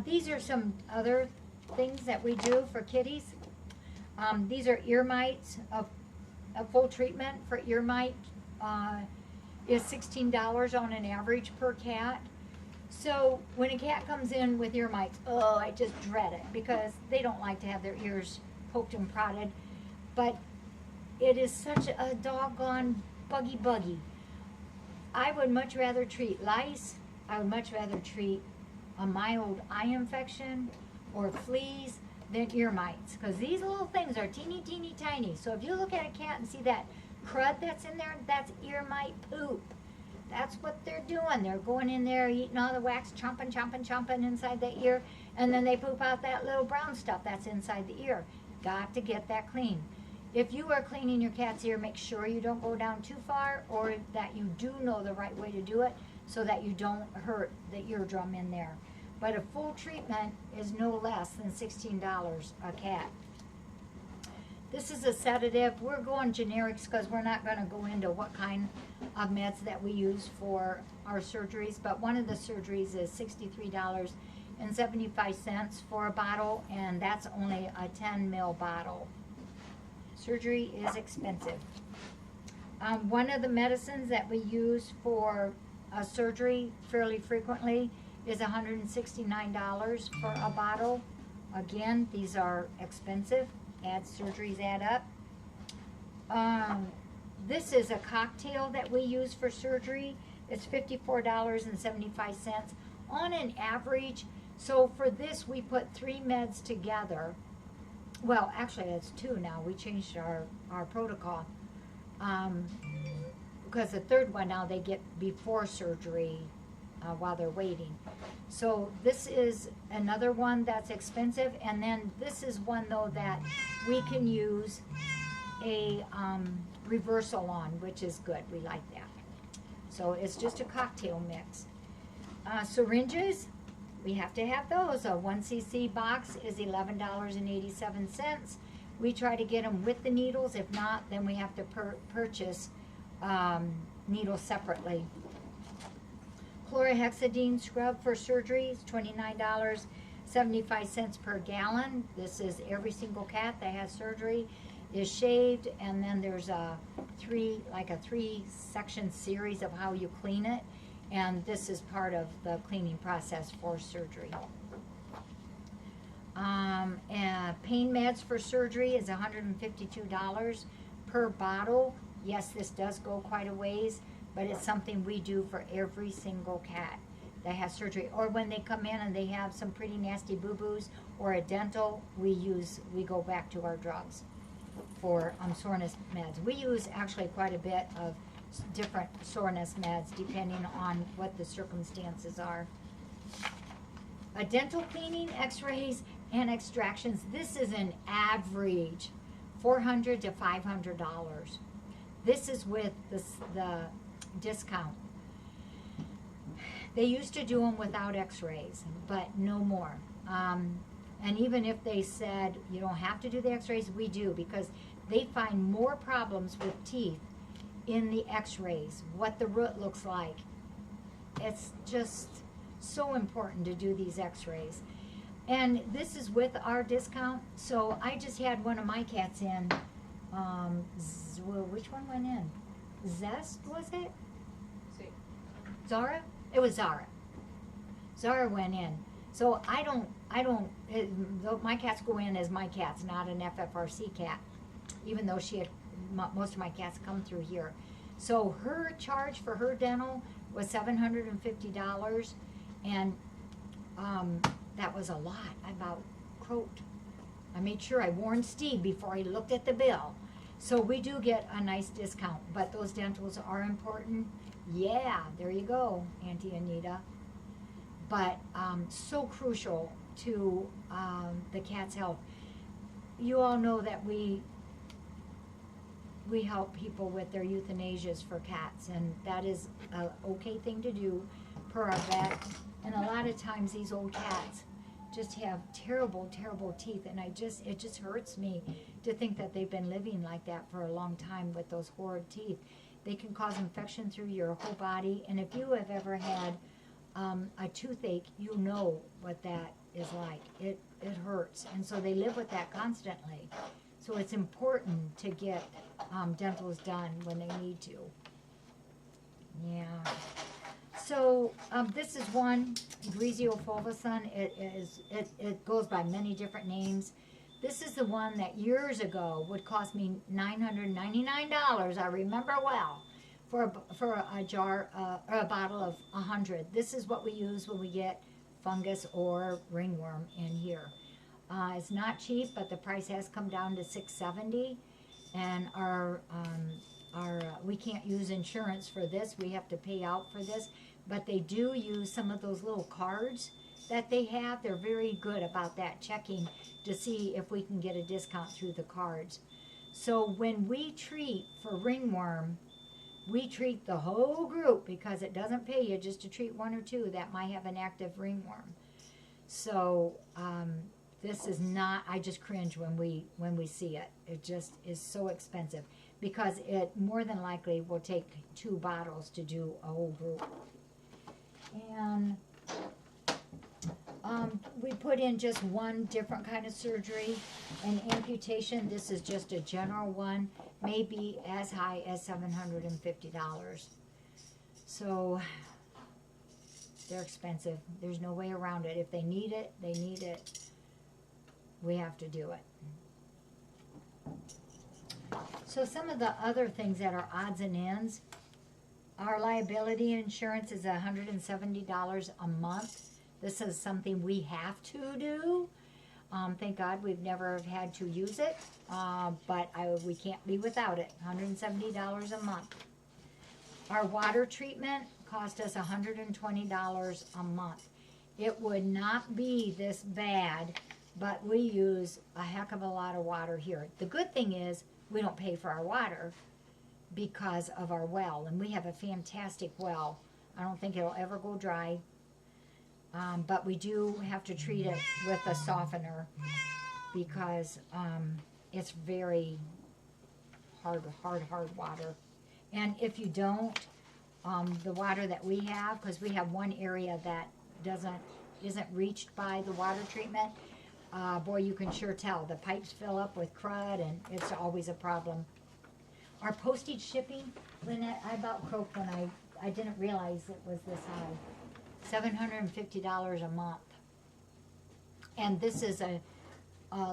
A: These are some other things that we do for kitties. These are ear mites. A full treatment for ear mite is $16 on an average per cat. So when a cat comes in with ear mites, oh, I just dread it because they don't like to have their ears poked and prodded. But it is such a doggone buggy. I would much rather treat lice. I would much rather treat a mild eye infection or fleas than ear mites, because these little things are teeny tiny. So if you look at a cat and see that crud that's in there, that's ear mite poop. That's what they're doing. They're going in there, eating all the wax, chomping inside the ear, and then they poop out that little brown stuff that's inside the ear. Got to get that clean. If you are cleaning your cat's ear, make sure you don't go down too far, or that you do know the right way to do it so that you don't hurt the eardrum in there. But a full treatment is no less than $16 a cat. This is a sedative. We're going generics because we're not going to go into what kind of meds that we use for our surgeries. But one of the surgeries is $63.75 for a bottle, and that's only a 10 ml bottle. Surgery is expensive. One of the medicines that we use for a surgery fairly frequently is $169 for a bottle. Again, these are expensive. Surgeries add up. This is a cocktail that we use for surgery. It's $54.75 on an average. So for this, we put 3 meds together. Well, actually, it's 2 now. We changed our protocol. Because the 3rd one now they get before surgery while they're waiting. So this is another one that's expensive. And then this is one, though, that we can use a reversal on, which is good. We like that. So it's just a cocktail mix. Syringes, we have to have those. A 1 cc box is $11.87. We try to get them with the needles. If not, then we have to purchase needles separately. Chlorhexidine scrub for surgery is $29.75 per gallon. This is every single cat that has surgery is shaved, and then there's a 3-section series of how you clean it, and this is part of the cleaning process for surgery. And pain meds for surgery is $152 per bottle. Yes, this does go quite a ways, but it's something we do for every single cat that has surgery. Or when they come in and they have some pretty nasty boo-boos or a dental, we go back to our drugs for soreness meds. We use actually quite a bit of different soreness meds depending on what the circumstances are. A dental cleaning, x-rays, and extractions. This is an average $400 to $500. This is with the discount. They used to do them without x-rays, but no more. And even if they said you don't have to do the x-rays, we do, because they find more problems with teeth in the x-rays, what the root looks like. It's just so important to do these x-rays. And this is with our discount. So I just had one of my cats in. Which one went in? Zest, was it?
D: See.
A: Zara? It was Zara. Zara went in. So my cats go in as my cats, not an FFRC cat, even though most of my cats come through here. So her charge for her dental was $750, and that was a lot. I about croaked. I made sure I warned Steve before he looked at the bill. So we do get a nice discount, but those dentals are important. Yeah, there you go, Auntie Anita. But so crucial to the cat's health. You all know that we help people with their euthanasias for cats, and that is an okay thing to do per our vet. And a lot of times these old cats just have terrible, terrible teeth, and it just hurts me to think that they've been living like that for a long time with those horrid teeth. They can cause infection through your whole body, and if you have ever had a toothache, you know what that is like. It hurts, and so they live with that constantly. So it's important to get dentals done when they need to. Yeah. So this is one, Grisiofulvicin. It goes by many different names. This is the one that years ago would cost me $999. I remember well, for a jar or a bottle of 100. This is what we use when we get fungus or ringworm in here. It's not cheap, but the price has come down to $6.70, and we can't use insurance for this. We have to pay out for this, but they do use some of those little cards that they have. They're very good about that, checking to see if we can get a discount through the cards. So when we treat for ringworm, we treat the whole group, because it doesn't pay you just to treat 1 or 2 that might have an active ringworm. So this is not, I just cringe when we see it. It just is so expensive, because it more than likely will take 2 bottles to do a whole group. And we put in just one different kind of surgery. An amputation, this is just a general one, may be as high as $750. So they're expensive. There's no way around it. If they need it, they need it. We have to do it. So some of the other things that are odds and ends, our liability insurance is $170 a month. This is something we have to do. Thank God we've never had to use it, but we can't be without it. $170 a month. Our water treatment cost us $120 a month. It would not be this bad, but we use a heck of a lot of water here. The good thing is we don't pay for our water because of our well, and we have a fantastic well. I don't think it'll ever go dry, but we do have to treat it with a softener because it's very hard water. And if you don't, the water that we have, because we have one area that isn't reached by the water treatment, boy, you can sure tell. The pipes fill up with crud, and it's always a problem. Our postage shipping, Lynette, I about croaked when I didn't realize it was this high. $750 a month. And this is a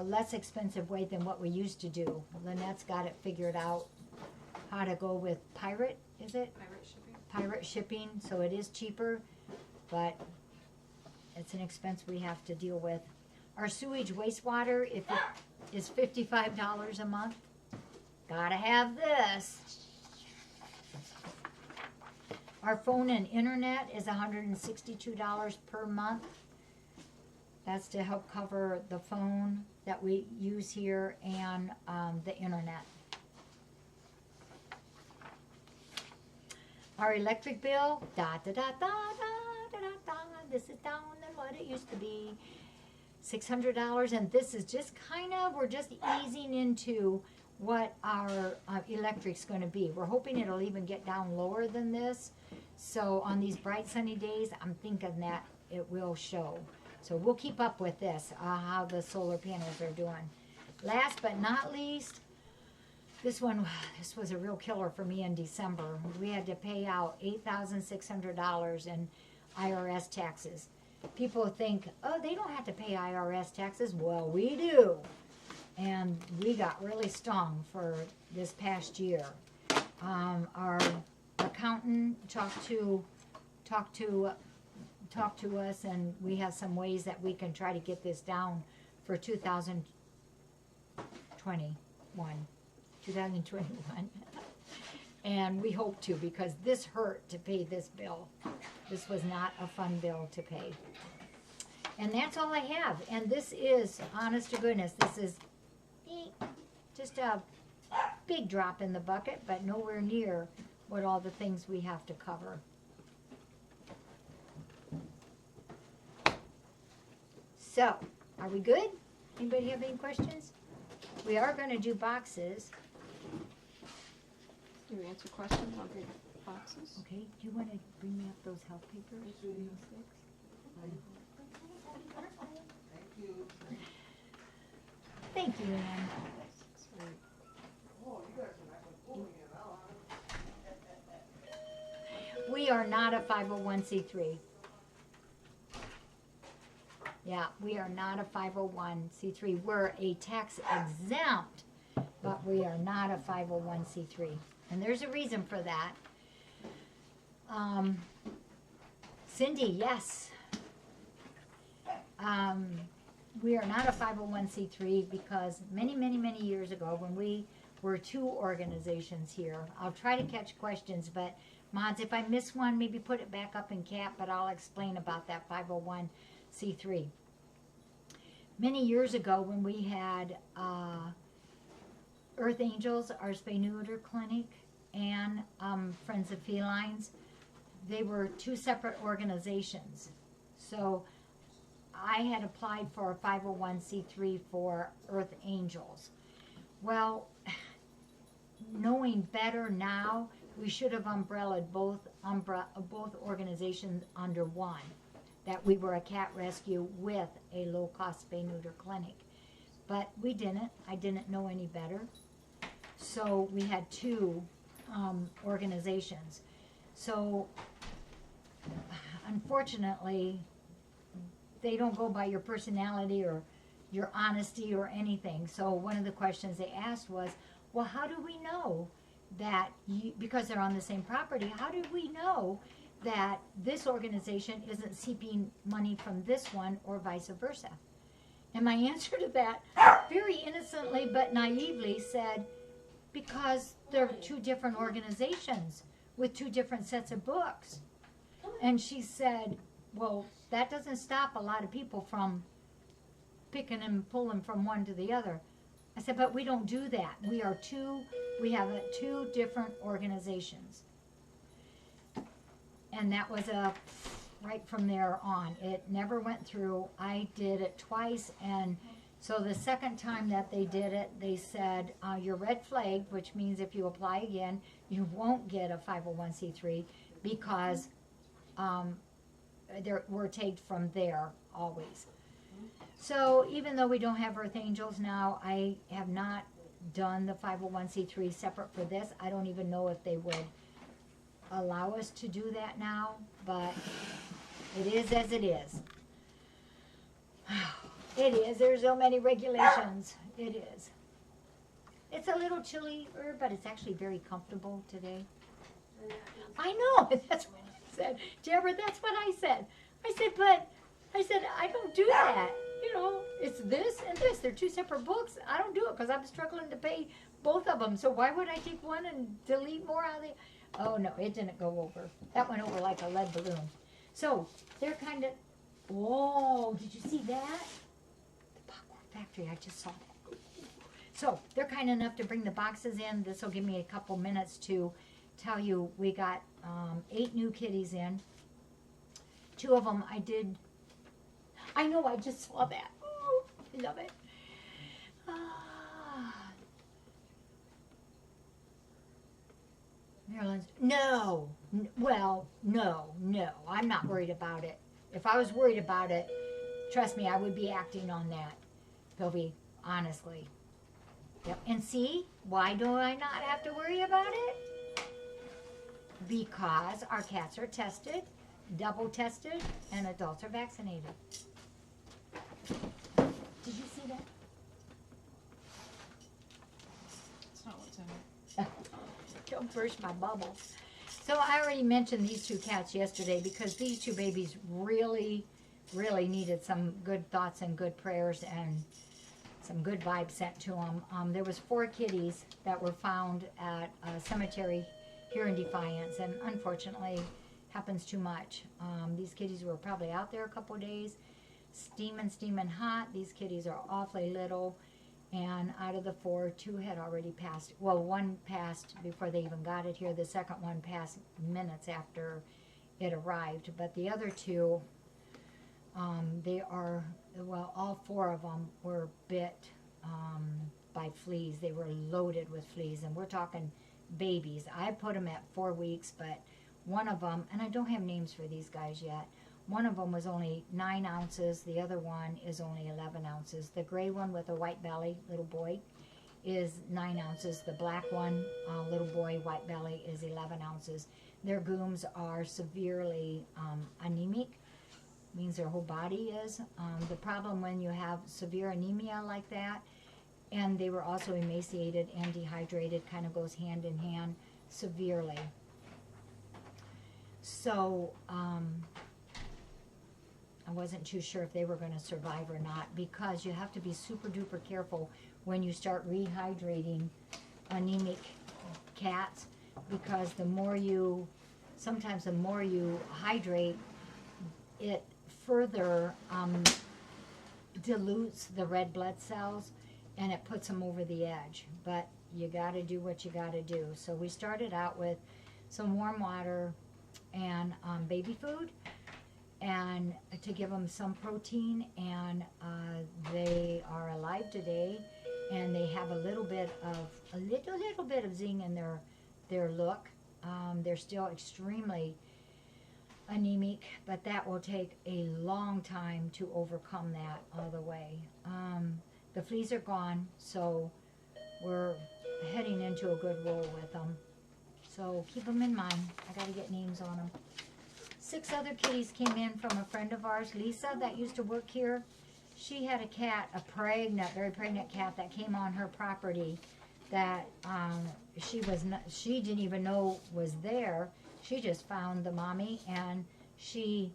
A: less expensive way than what we used to do. Lynette's got it figured out how to go with Pirate, is it?
D: Pirate shipping.
A: Pirate shipping, so it is cheaper, but it's an expense we have to deal with. Our sewage wastewater, if it is $55 a month, gotta have this. Our phone and internet is $162 per month. That's to help cover the phone that we use here and the internet. Our electric bill, this is down than what it used to be. $600, and this is just we're just easing into what our electric's going to be. We're hoping it'll even get down lower than this. So on these bright sunny days, I'm thinking that it will show. So we'll keep up with this, how the solar panels are doing. Last but not least, this was a real killer for me in December. We had to pay out $8,600 in IRS taxes. People think, oh, they don't have to pay IRS taxes. Well, we do. And we got really stung for this past year. Our accountant talked to us, and we have some ways that we can try to get this down for 2021. And we hope to, because this hurt to pay this bill. This was not a fun bill to pay. And that's all I have. And this is, honest to goodness, this is just a big drop in the bucket, but nowhere near what all the things we have to cover. So, are we good? Anybody have any questions? We are going to do boxes.
D: Do you answer questions on the boxes?
A: Okay, do you want to bring me up those health papers? Thank you, Ann. We are not a 501c3. Yeah, we are not a 501c3. We're a tax exempt, but we are not a 501c3. And there's a reason for that. Cindy, yes. We are not a 501c3 because many, many, many years ago when we were two organizations here, I'll try to catch questions, but mods, if I miss one, maybe put it back up in cap, but I'll explain about that 501c3. Many years ago when we had Earth Angels, our spay-neuter clinic, and Friends of Felines, they were two separate organizations. So I had applied for a 501c3 for Earth Angels. Well, knowing better now, we should have umbrellaed both organizations under one. That we were a cat rescue with a low-cost spay-neuter clinic. But we didn't. I didn't know any better. So we had two organizations. So unfortunately, they don't go by your personality or your honesty or anything. So one of the questions they asked was, well, how do we know that because they're on the same property, how do we know that this organization isn't seeping money from this one or vice versa? And my answer to that, very innocently but naively, said, because they're two different organizations with two different sets of books. And she said, well, that doesn't stop a lot of people from picking and pulling from one to the other. I said, but we don't do that. We have two different organizations. And that was right from there on. It never went through. I did it twice, and so the second time that they did it, they said, you're red flagged, which means if you apply again, you won't get a 501c3 because we're tagged from there always. So even though we don't have Earth Angels now, I have not done the 501c3 separate for this. I don't even know if they would allow us to do that now, but it is as it is. It is. There's so many regulations. It is. It's a little chillier, but it's actually very comfortable today. I know. That's what I said. Deborah, that's what I said. I said, I don't do that. You know, it's this and this. They're two separate books. I don't do it because I'm struggling to pay both of them. So why would I take one and delete more out of the... Oh, no, it didn't go over. That went over like a lead balloon. So they're kind of... Whoa, did you see that? The popcorn factory, I just saw that. So they're kind enough to bring the boxes in. This will give me a couple minutes to tell you we got 8 new kitties in. 2 of them I did... I know, I just saw that. Ooh, I love it. Maryland's, no. Well, no. I'm not worried about it. If I was worried about it, trust me, I would be acting on that, Philby, honestly. Yep. And see, why do I not have to worry about it? Because our cats are tested, double tested, and adults are vaccinated. Did you see that?
D: That's not what's in it.
A: Don't burst my bubble. So I already mentioned these 2 cats yesterday because these 2 babies really, really needed some good thoughts and good prayers and some good vibes sent to them. There was 4 kitties that were found at a cemetery here in Defiance, and unfortunately happens too much. These kitties were probably out there a couple of days, steaming hot. These kitties are awfully little, and out of the 4, 2 had already passed. Well, 1 passed before they even got it here. The second one passed minutes after it arrived, but the other 2, all 4 of them were bit by fleas. They were loaded with fleas, and we're talking babies. I put them at 4 weeks, but one of them, and I don't have names for these guys yet, one of them was only 9 ounces. The other one is only 11 ounces. The gray one with a white belly, little boy, is 9 ounces. The black one, little boy, white belly, is 11 ounces. Their gooms are severely anemic, means their whole body is. The problem when you have severe anemia like that, and they were also emaciated and dehydrated, kind of goes hand in hand severely. So, I wasn't too sure if they were going to survive or not, because you have to be super duper careful when you start rehydrating anemic cats, because sometimes the more you hydrate, it further dilutes the red blood cells, and it puts them over the edge. But you got to do what you got to do. So we started out with some warm water and baby food, and to give them some protein, and they are alive today, and they have a little bit of zing in their look. They're still extremely anemic, but that will take a long time to overcome that all the way. The fleas are gone, so we're heading into a good roll with them. So keep them in mind. I got to get names on them. 6 other kitties came in from a friend of ours, Lisa, that used to work here. She had a cat, very pregnant cat that came on her property that she didn't even know was there. She just found the mommy, and she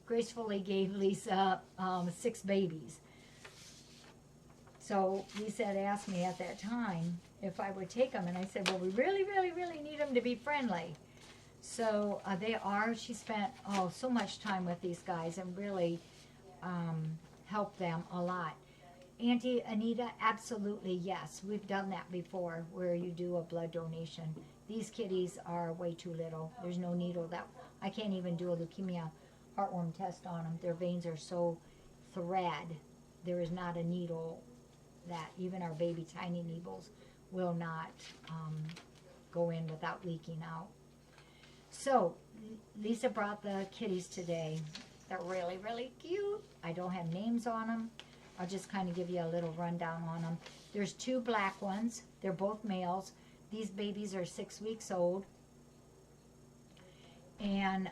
A: gracefully gave Lisa 6 babies. So Lisa had asked me at that time if I would take them, and I said, well, we really, really, really need them to be friendly. So they are. She spent so much time with these guys and really helped them a lot. Auntie Anita, absolutely yes. We've done that before, where you do a blood donation. These kitties are way too little. There's no needle. That I can't even do a leukemia heartworm test on them. Their veins are so thread. There is not a needle that even our baby tiny needles will not go in without leaking out. So Lisa brought the kitties today. They're really, really cute. I don't have names on them. I'll just kind of give you a little rundown on them. There's 2 black ones. They're both males. These babies are 6 weeks old. And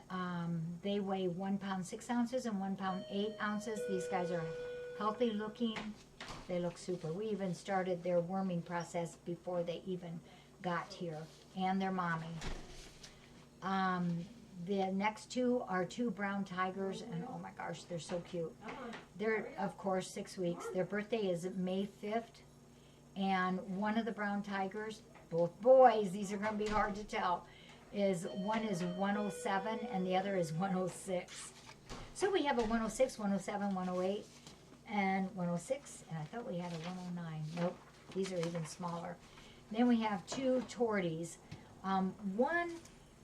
A: they weigh 1 pound 6 ounces and 1 pound 8 ounces. These guys are healthy looking. They look super. We even started their worming process before they even got here. And their mommy. The next 2 are 2 brown tigers, and oh my gosh, they're so cute. They're, of course, 6 weeks. Their birthday is May 5th, and one of the brown tigers, both boys, these are going to be hard to tell, one is 107 and the other is 106. So we have a 106, 107, 108, and 106, and I thought we had a 109. Nope, these are even smaller. Then we have 2 torties. One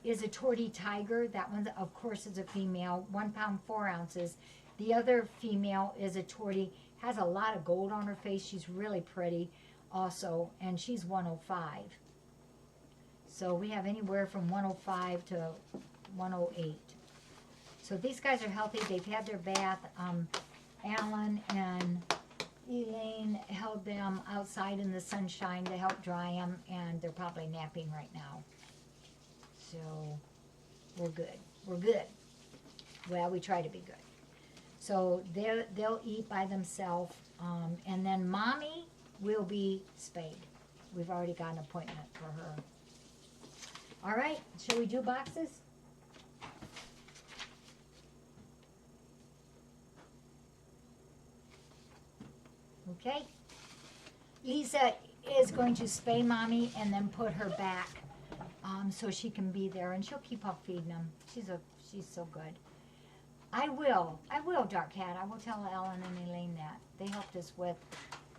A: is a tortie tiger. That one, of course, is a female, 1 pound 4 ounces. The other female is a tortie, has a lot of gold on her face. She's really pretty also, and she's 105. So we have anywhere from 105 to 108. So these guys are healthy. They've had their bath. Alan and Elaine held them outside in the sunshine to help dry them, and they're probably napping right now. So we're good. We're good. Well, we try to be good. So they'll eat by themselves, and then mommy will be spayed. We've already got an appointment for her. All right, shall we do boxes? Okay. Lisa is going to spay mommy and then put her back so she can be there, and she'll keep on feeding them. She's so good. I will, Dark Cat. I will tell Ellen and Elaine that. They helped us with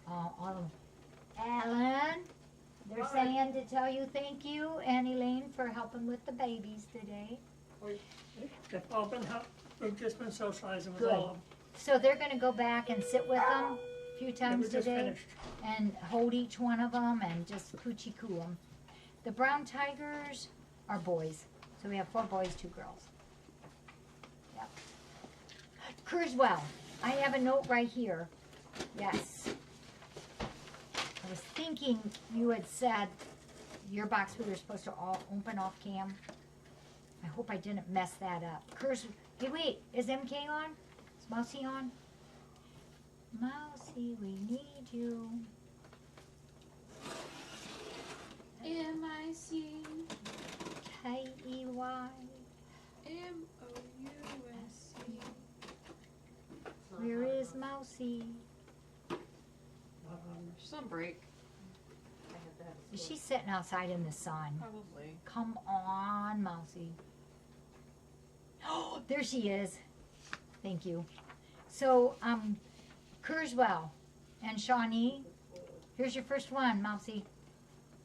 A: all of them. Ellen, they're saying to tell you thank you, and Elaine, for helping with the babies today.
E: They've all been helped. We've just been socializing with
A: Good.
E: all of them.
A: So they're going to go back and sit with them a few
E: Yeah,
A: times
E: we just
A: today
E: finished.
A: and hold each one of them and just coochie coo them. The brown tigers are boys. So we have 4 boys, 2 girls. Yep. Kurzweil, I have a note right here. Yes. I was thinking you had said your box we were supposed to all open off cam. I hope I didn't mess that up. Hey, wait, is MK on? Is Mousy on? Mousy, we need you.
D: M-I-C
A: K-E-Y.
D: M-O-U-S-E.
A: Where is Mousy?
D: She's on break,
B: I have to have a
A: Is
B: score.
A: she sitting outside in the sun?
D: probably.
A: Come on, Mousy. Oh, there she is. Thank you. So, Kurzweil and Shawnee, here's your first one, Mousy.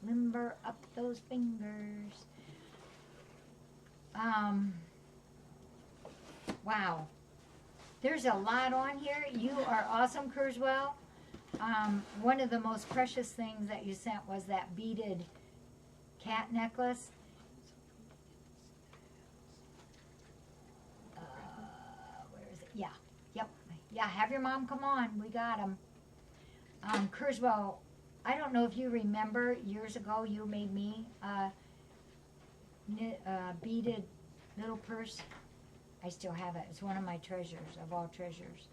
A: Limber up those fingers. Wow. There's a lot on here. You are awesome, Kurzweil. One of the most precious things that you sent was that beaded cat necklace. Where is it? Yeah. Yep. Yeah, have your mom come on. We got them. Kurzweil, I don't know if you remember, years ago you made me a beaded little purse. I still have it. It's one of my treasures, of all treasures.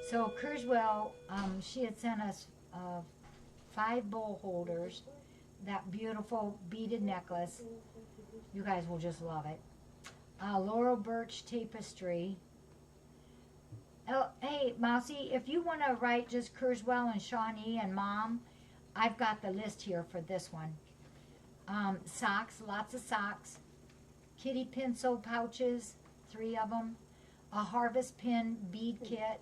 A: So Kurzweil, she had sent us 5 bowl holders, that beautiful beaded necklace. You guys will just love it. Laurel birch tapestry. Oh, hey, Mousy, if you want to write just Kurzweil and Shawnee and Mom, I've got the list here for this one. Socks, lots of socks. Kitty pencil pouches, 3 of them. A harvest pin bead kit.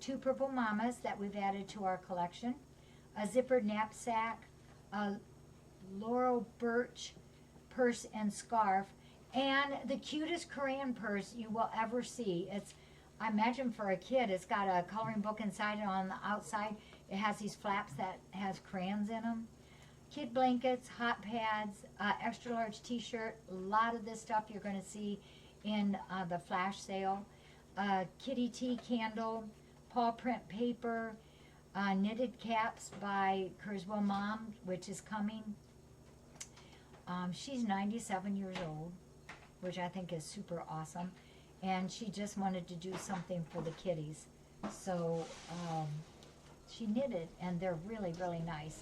A: 2 purple mamas that we've added to our collection. A zippered knapsack. A laurel birch purse and scarf. And the cutest crayon purse you will ever see. It's, I imagine for a kid, it's got a coloring book inside, and on the outside it has these flaps that has crayons in them. Kid blankets, hot pads, extra large t-shirt. A lot of this stuff you're going to see in the flash sale. Kitty tea candle, paw print paper, knitted caps by Kurzweil Mom, which is coming. She's 97 years old, which I think is super awesome. And she just wanted to do something for the kitties. So she knitted, and they're really, really nice.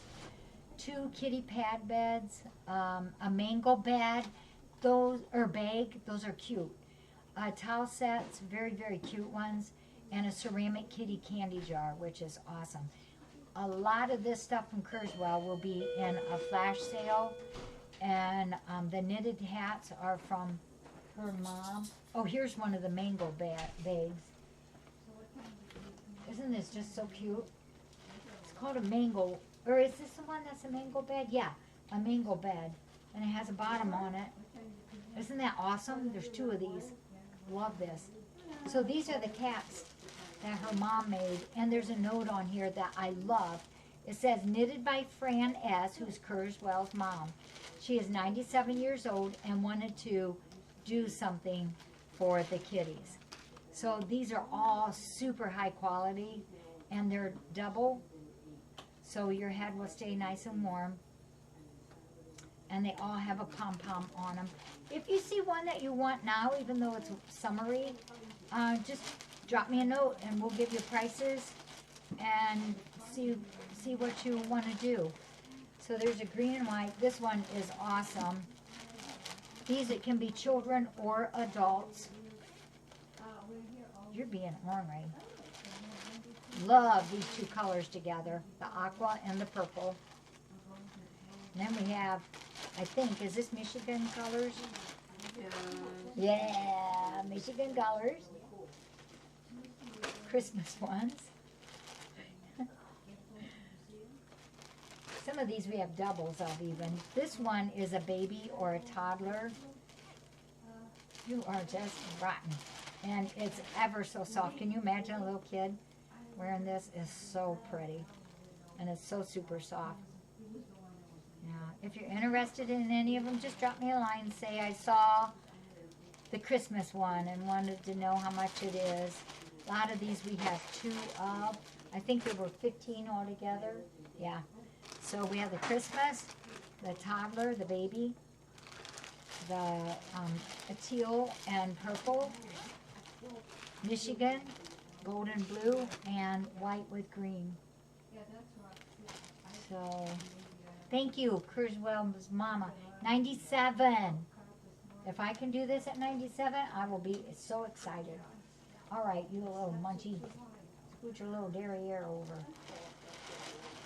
A: 2 kitty pad beds, a mango bed, those or bag, those are cute. Towel sets, very, very cute ones, and a ceramic kitty candy jar, which is awesome. A lot of this stuff from Kurzweil will be in a flash sale, and the knitted hats are from her mom. Oh, here's one of the mango bags. Isn't this just so cute? It's called a mango, or is this the one that's a mango bed? Yeah, a mango bed, and it has a bottom on it. Isn't that awesome? There's 2 of these. Love this. So these are the caps that her mom made, and there's a note on here that I love. It says, knitted by Fran S., who's Kurzweil's mom. She is 97 years old and wanted to do something for the kitties. So these are all super high quality, and they're double, so your head will stay nice and warm. And they all have a pom-pom on them. If you see one that you want now, even though it's summery, just drop me a note and we'll give you prices and see what you want to do. So there's a green and white. This one is awesome. These, it can be children or adults. You're being ornery. Love these 2 colors together, the aqua and the purple. And then we have, I think, is this Michigan colors? Yeah, Michigan colors. Christmas ones. Some of these we have doubles of even. This one is a baby or a toddler. You are just rotten. And it's ever so soft. Can you imagine a little kid wearing this? Is so pretty. And it's so super soft. Yeah. If you're interested in any of them, just drop me a line and say I saw the Christmas one and wanted to know how much it is. A lot of these we have 2 of. I think there were 15 altogether. Yeah. So we have the Christmas, the toddler, the baby, the teal and purple, Michigan, gold and blue, and white with green. So, thank you, Kurzweil's mama. 97. If I can do this at 97, I will be so excited. All right, you little munchie. Scoot your little derriere over.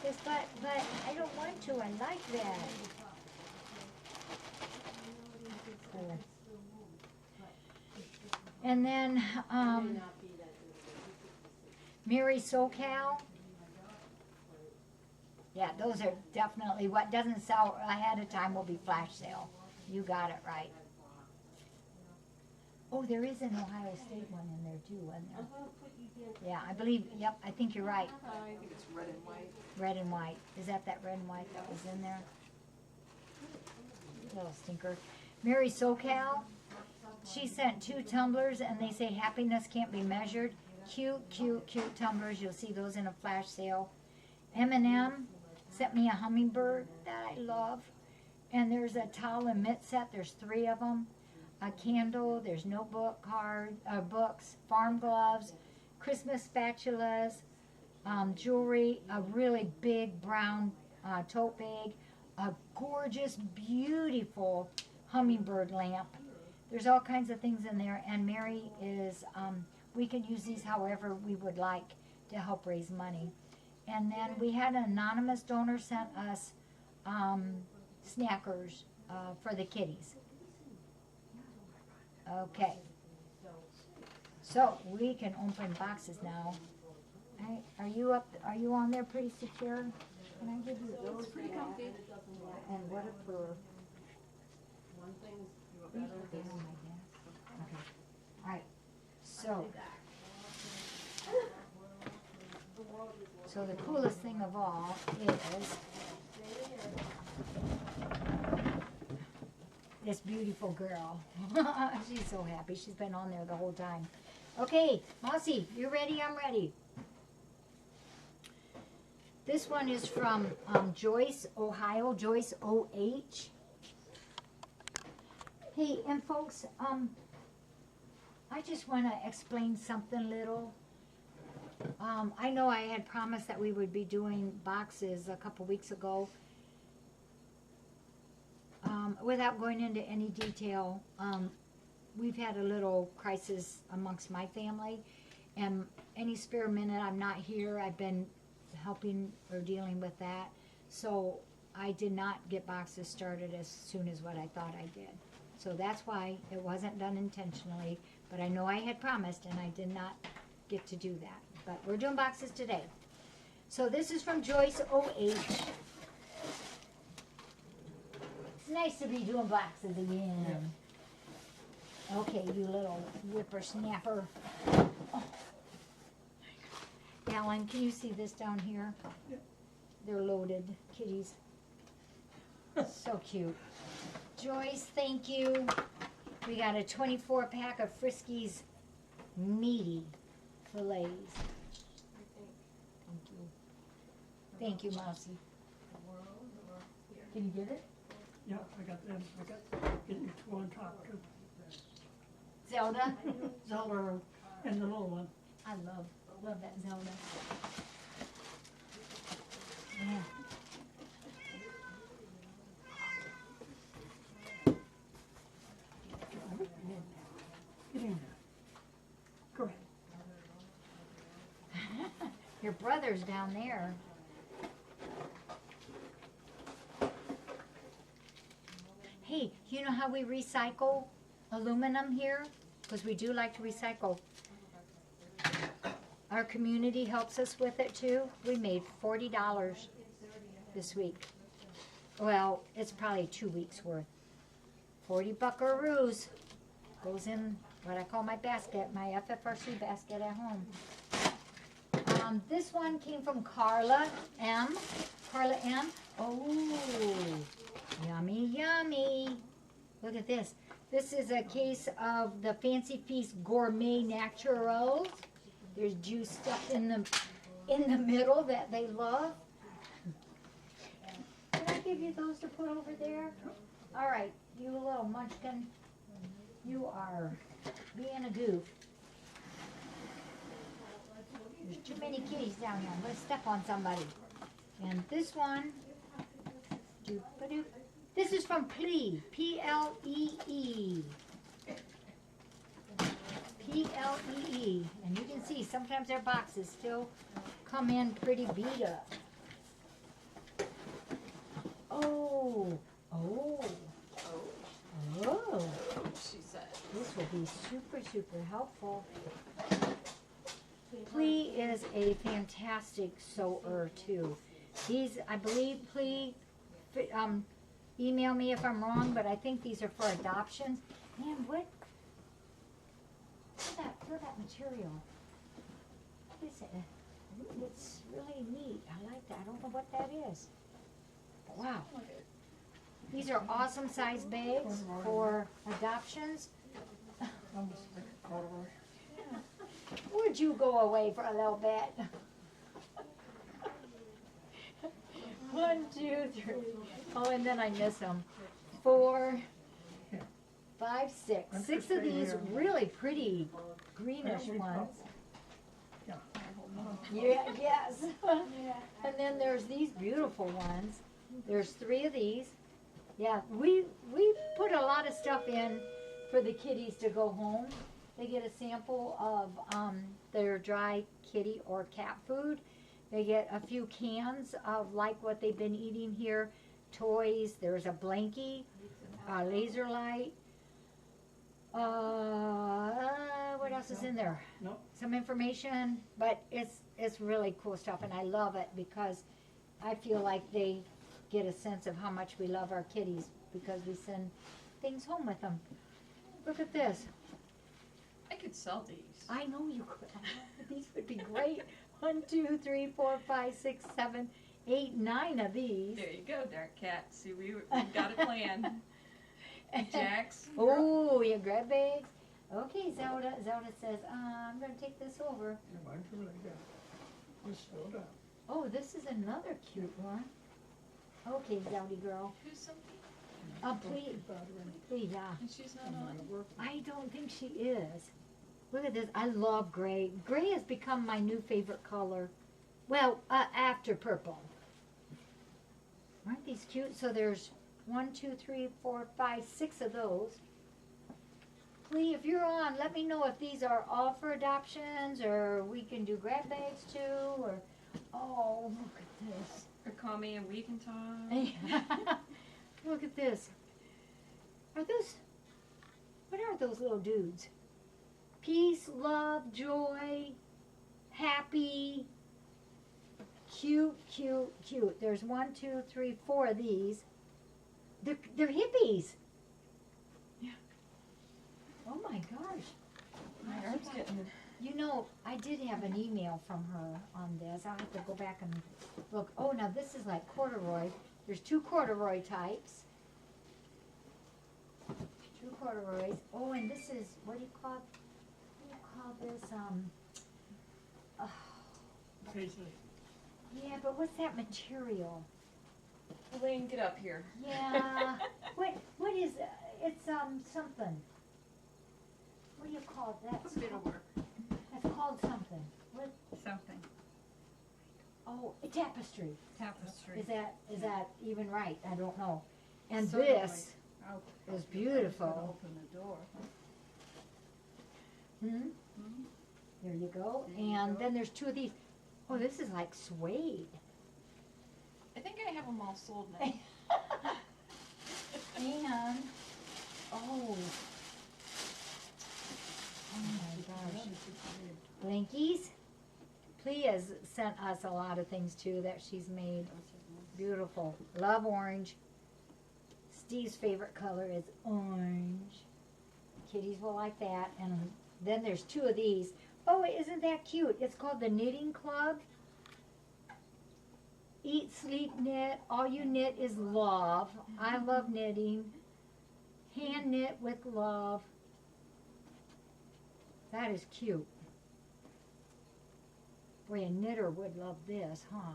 A: Yes, but I don't want to. I like that. Cool. And then, Mary SoCal. Yeah, those are definitely, what doesn't sell ahead of time will be flash sale. You got it right. Oh, there is an Ohio State one in there too, isn't there? Yeah, I believe, yep, I think you're right.
D: I think it's red and white.
A: Red and white. Is that red and white that was in there? Little stinker. Mary SoCal, she sent 2 tumblers, and they say happiness can't be measured. Cute, cute, cute tumblers. You'll see those in a flash sale. M&M sent me a hummingbird that I love. And there's a towel and mitt set. There's 3 of them. A candle. There's notebook books, farm gloves, Christmas spatulas, jewelry, a really big brown tote bag, a gorgeous, beautiful hummingbird lamp. There's all kinds of things in there, and Mary is, we can use these however we would like to help raise money. And then we had an anonymous donor sent us snackers for the kitties. Okay. So we can open boxes now. Are you up? Are you on there pretty secure? Can I give you those?
D: It's pretty comfy.
A: And what a fur.
B: One thing,
A: Will you put that on my desk? Okay. All right. So the coolest thing of all is this beautiful girl. She's so happy. She's been on there the whole time. Okay, Mousy, you ready? I'm ready. This one is from Joyce, Ohio, Joyce O.H. Hey, and folks, I just want to explain something little. I know I had promised that we would be doing boxes a couple weeks ago. Without going into any detail, we've had a little crisis amongst my family, and any spare minute I'm not here, I've been helping or dealing with that. So I did not get boxes started as soon as what I thought I did. So that's why it wasn't done intentionally, but I know I had promised and I did not get to do that. But we're doing boxes today. So this is from Joyce O.H. It's nice to be doing boxes again. Okay, you little whippersnapper. Oh. Alan, can you see this down here? They're loaded kitties. So cute. Joyce, thank you. We got a 24 pack of Friskies meaty fillets. Thank you. Thank you, Mousy. Can you get it?
E: Yeah, I got them. I got getting two on top too.
A: Zelda?
E: Zelda and the little one.
A: I love that Zelda. Yeah.
E: Get in there. Go ahead.
A: Your brother's down there. Hey, you know how we recycle aluminum here? Because we do like to recycle. Our community helps us with it too. We made $40 this week. Well, it's probably 2 weeks worth. 40 buckaroos goes in what I call my basket, my FFRC basket at home. This one came from Carla M. Carla M. Oh, yummy, yummy. Look at this. This is a case of the Fancy Feast Gourmet Naturals. There's juice stuff in the middle that they love. Can I give you those to put over there? All right, you little munchkin. You are being a goof. There's too many kitties down here. I'm going to step on somebody. And this one, doop-a-doop. This is from Plee, P-L-E-E. P-L-E-E. And you can see sometimes their boxes still come in pretty beat up. Oh, oh, oh.
D: She said.
A: This will be super, super helpful. Plee is a fantastic sewer too. These, I believe, Plee, email me if I'm wrong, but I think these are for adoptions. Man, what? Feel that material. What is it? It's really neat. I like that. I don't know what that is. But wow. These are awesome size bags for adoptions. Would you go away for a little bit? 1, 2, 3. Oh, and then I miss them. 4, 5, 6. 6 of these really pretty greenish ones. Yeah, yes. And then there's these beautiful ones. There's 3 of these. Yeah, we put a lot of stuff in for the kitties to go home. They get a sample of their dry kitty or cat food. They get a few cans of like what they've been eating here. Toys. There's a blankie, a laser light. What else is in there?
E: No.
A: Some information, but it's really cool stuff, and I love it because I feel like they get a sense of how much we love our kitties because we send things home with them. Look at this.
D: I could sell these.
A: I know you could. These would be great. 1, 2, 3, 4, 5, 6, 7, 8, 9 of these.
D: There you go, Dark Cat. See, we've got a plan. Jax.
A: Oh, your grab bags. Okay, Zelda. Zelda says, I'm going to take this over.
E: Yeah, mine's really good. Just slow down.
A: Oh, this is another cute one. Okay, Zelda girl.
D: Who's something?
A: Please, yeah.
D: And she's not on.
A: I don't think she is. Look at this. I love gray. Gray has become my new favorite color. Well, after purple. Aren't these cute? So there's 1, 2, 3, 4, 5, 6 of those. Please, if you're on, let me know if these are all for adoptions or we can do grab bags too. Or oh, look at this.
D: Or call me and we can talk.
A: Look at this. Are those, what are those little dudes? Peace, love, joy, happy, cute, cute, cute. There's 1, 2, 3, 4 of these. They're hippies.
D: Yeah.
A: Oh my gosh.
D: My arm's getting.
A: You know, I did have an email from her on this. I'll have to go back and look. Oh, now this is like corduroy. There's 2 corduroy types. 2 corduroys. Oh, and this is, what do you call this?
E: Paisley.
A: Yeah, but what's that material?
D: Elaine, get up here.
A: Yeah. What is, it's something. What do you call that?
D: It'll work.
A: That's called something. What?
D: Something.
A: Oh, a tapestry.
D: Tapestry.
A: Is that even right? I don't know. And
D: Sort of
A: this
D: like-
A: is beautiful.
D: Open the door.
A: Hmm? There you go.
D: There you
A: And
D: go.
A: then there's 2 of these. Oh, this is like suede.
D: I think I have them all sold now.
A: And, oh. Oh my gosh. Blinkies. Plea has sent us a lot of things too that she's made. Beautiful. Love orange. Steve's favorite color is orange. Kitties will like that. And then there's 2 of these. Oh, isn't that cute? It's called the Knitting Club. Eat, sleep, knit. All you knit is love. I love knitting. Hand knit with love. That is cute. Boy, a knitter would love this, huh?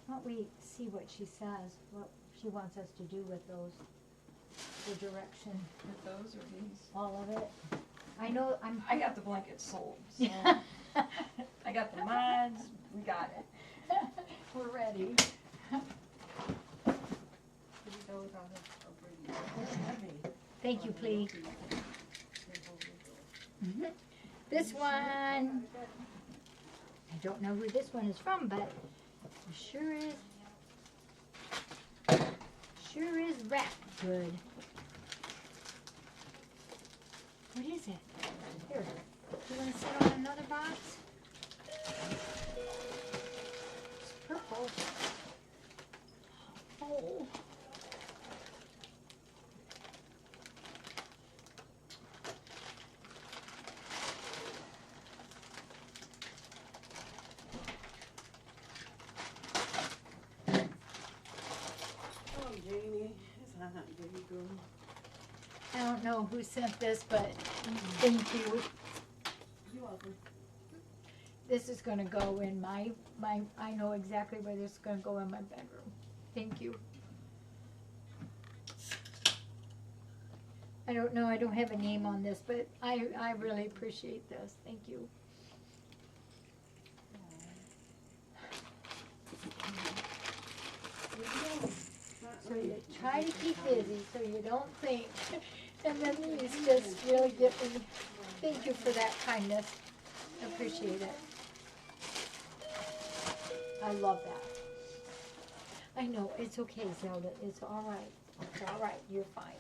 A: Why don't we see what she says, what she wants us to do with those, the direction,
D: With those or these?
A: all of it. I know,
D: I got the blankets sold. So I got the mods. We got it.
A: We're ready. Thank you, Plea. This one, I don't know who this one is from, but it sure is wrapped good. What is it? Here, you want to sit on another box? It's purple. Oh.
B: Oh, Jamie, it's hot. There you go.
A: I don't know who sent this, but thank you.
B: You're welcome.
A: This is gonna go in my, I know exactly where this is gonna go in my bedroom. Thank you. I don't know, I don't have a name on this, but I really appreciate this. Thank you. So you try to keep busy so you don't think. And then these just really get me. Thank you for that kindness. I appreciate it. I love that. I know, it's okay, Zelda. It's all right. It's all right. You're fine.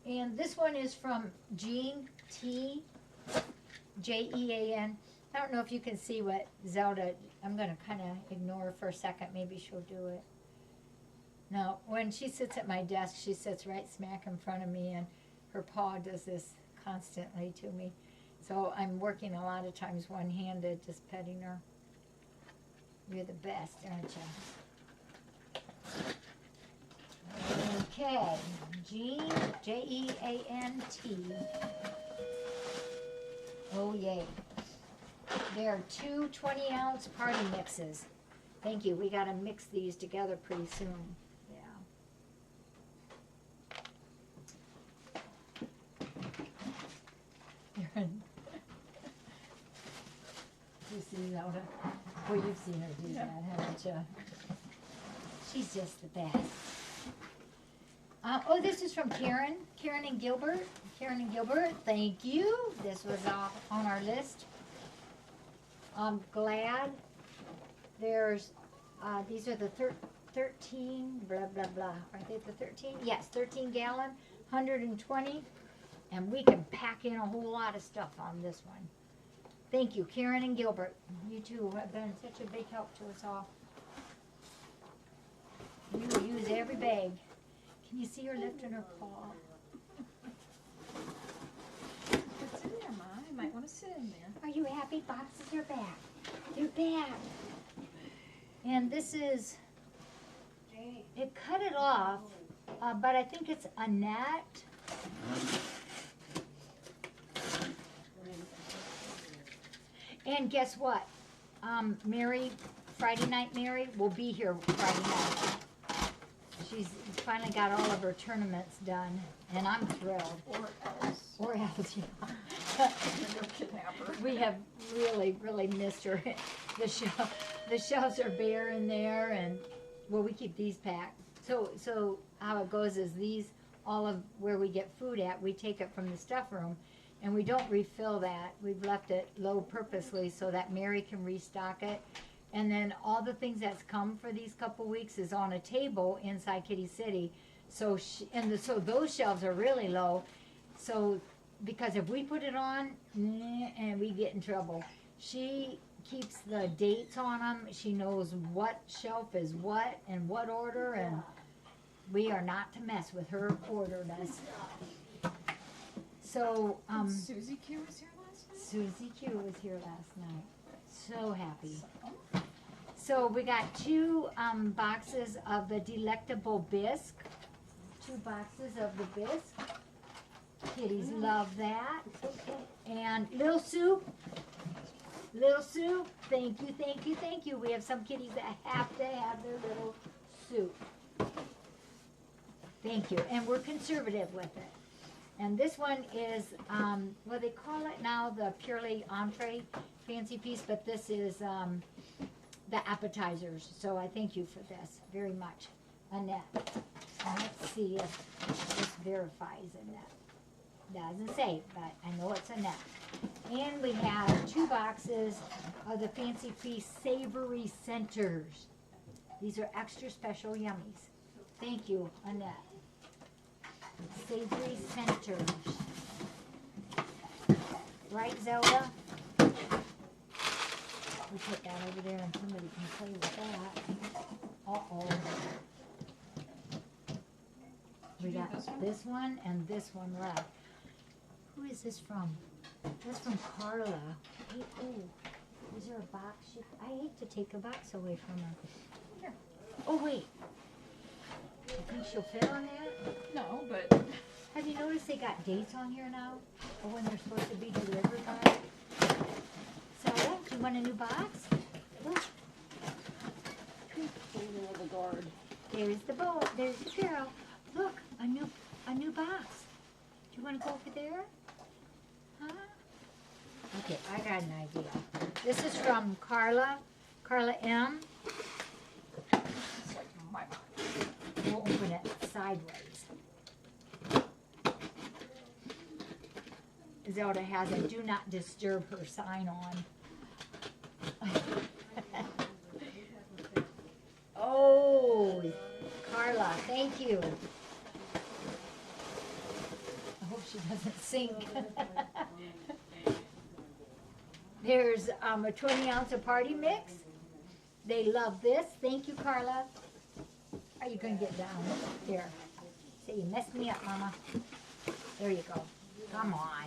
A: And this one is from Jean T. Jean. I don't know if you can see what Zelda, I'm going to kind of ignore her for a second. Maybe she'll do it. No, when she sits at my desk, she sits right smack in front of me, and her paw does this constantly to me. So I'm working a lot of times one-handed, just petting her. You're the best, aren't you? Okay, Jean, Jeant. Oh, yay. There are two 20-ounce party mixes. Thank you. We got to mix these together pretty soon. Yeah. You see Zelda? Well, you've seen her do that, haven't you? She's just the best. Oh, this is from Karen. Karen and Gilbert. Karen and Gilbert, thank you. This was on our list. I'm glad. There's, these are the 13, blah, blah, blah. Are they the 13? Yes, 13 gallon, 120. And we can pack in a whole lot of stuff on this one. Thank you, Karen and Gilbert. You two have been such a big help to us all. You use every bag. Can you see her lifting her paw?
D: What's in there, Ma? I might want to sit in there.
A: Are you happy? Boxes are back. They're back. And this is, it cut it off, but I think it's a net. And guess what? Mary, Friday Night Mary, will be here Friday night. She's finally got all of her tournaments done, and I'm thrilled. Or else, yeah. We have really, really missed her. The shelves are bare in there, and, well, we keep these packed. So how it goes is these, all of where we get food at, we take it from the stuff room, and we don't refill that. We've left it low purposely so that Mary can restock it. And then all the things that's come for these couple weeks is on a table inside Kitty City. So so those shelves are really low. So because if we put it on, and we get in trouble. She keeps the dates on them. She knows what shelf is what and what order, and we are not to mess with her order list. So
D: Susie Q was here last night?
A: Susie Q was here last night. So happy. So we got two boxes of the Delectable Bisque. 2 boxes of the bisque. Kitties love that. And Little Soup. Little Soup. Thank you, thank you, thank you. We have some kitties that have to have their little soup. Thank you. And we're conservative with it. And this one is, well, they call it now the purely entree fancy piece, but this is the appetizers. So I thank you for this very much, Annette. And let's see if this verifies Annette. Doesn't say, but I know it's Annette. And we have 2 boxes of the Fancy Feast Savory Centers. These are extra special yummies. Thank you, Annette. Savory Centers. Right, Zelda? We put that over there and somebody can play with that. Uh-oh. We got this one and this one left. Who is this from? That's from Carla. Hey, oh, is there a box? I hate to take a box away from her. Here. Oh, wait. You think she'll fit on that?
D: No, but
A: Have you noticed they got dates on here now? Or when they're supposed to be delivered by? Sarah, do you want a new box? Look.
D: the guard.
A: There's the boat. There's the girl. Look, a new box. Do you want to go over there? Huh? Okay, I got an idea. This is from Carla M.
D: It's like my mind.
A: We'll open it sideways. Zelda has a do not disturb her sign on. Oh, Carla, thank you. I hope she doesn't sink. There's a 20 ounce of party mix. They love this. Thank you, Carla. Are you going to get down? Here. See, you messed me up, Mama. There you go. Come on.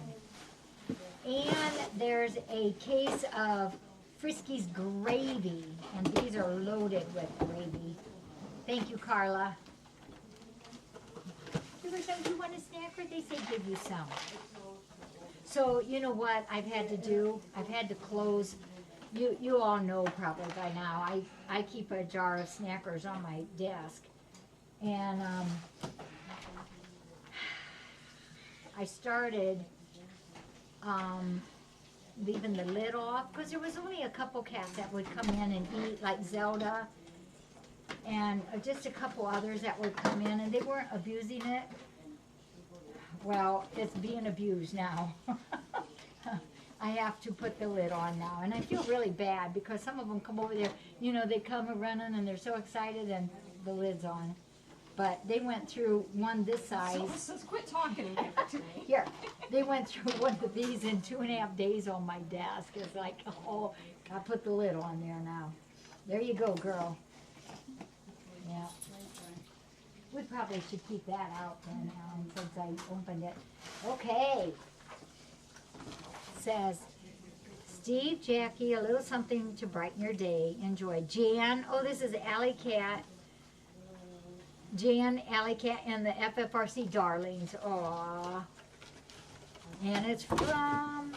A: And there's a case of Frisky's gravy. And these are loaded with gravy. Thank you, Carla. You were saying you want a snack, or they say give you some? So, you know what I've had to do? I've had to close. You all know probably by now. I keep a jar of Snackers on my desk. And I started leaving the lid off because there was only a couple cats that would come in and eat, like Zelda, and just a couple others that would come in, and they weren't abusing it. Well, it's being abused now. I have to put the lid on now, and I feel really bad because some of them come over there, you know, they come running and they're so excited and the lid's on. But they went through one this size.
D: So says, quit talking and give it to me.
A: Here, they went through one of these in 2.5 days on my desk. It's like, oh, I put the lid on there now. There you go, girl. Yeah. We probably should keep that out then, since I opened it. Okay. Says, Steve, Jackie, a little something to brighten your day. Enjoy. Jan, oh, this is Alley Cat. Jan, Alley Cat, and the FFRC Darlings. Aww. And it's from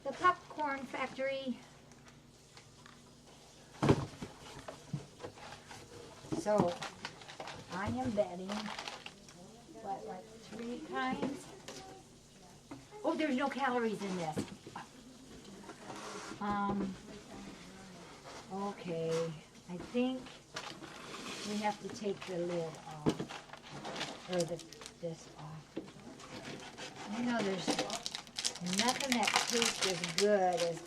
A: the Popcorn Factory. So, I am betting, what, like 3 kinds? Oh, there's no calories in this. Okay, I think we have to take the lid off, or this off. I know there's nothing that tastes as good as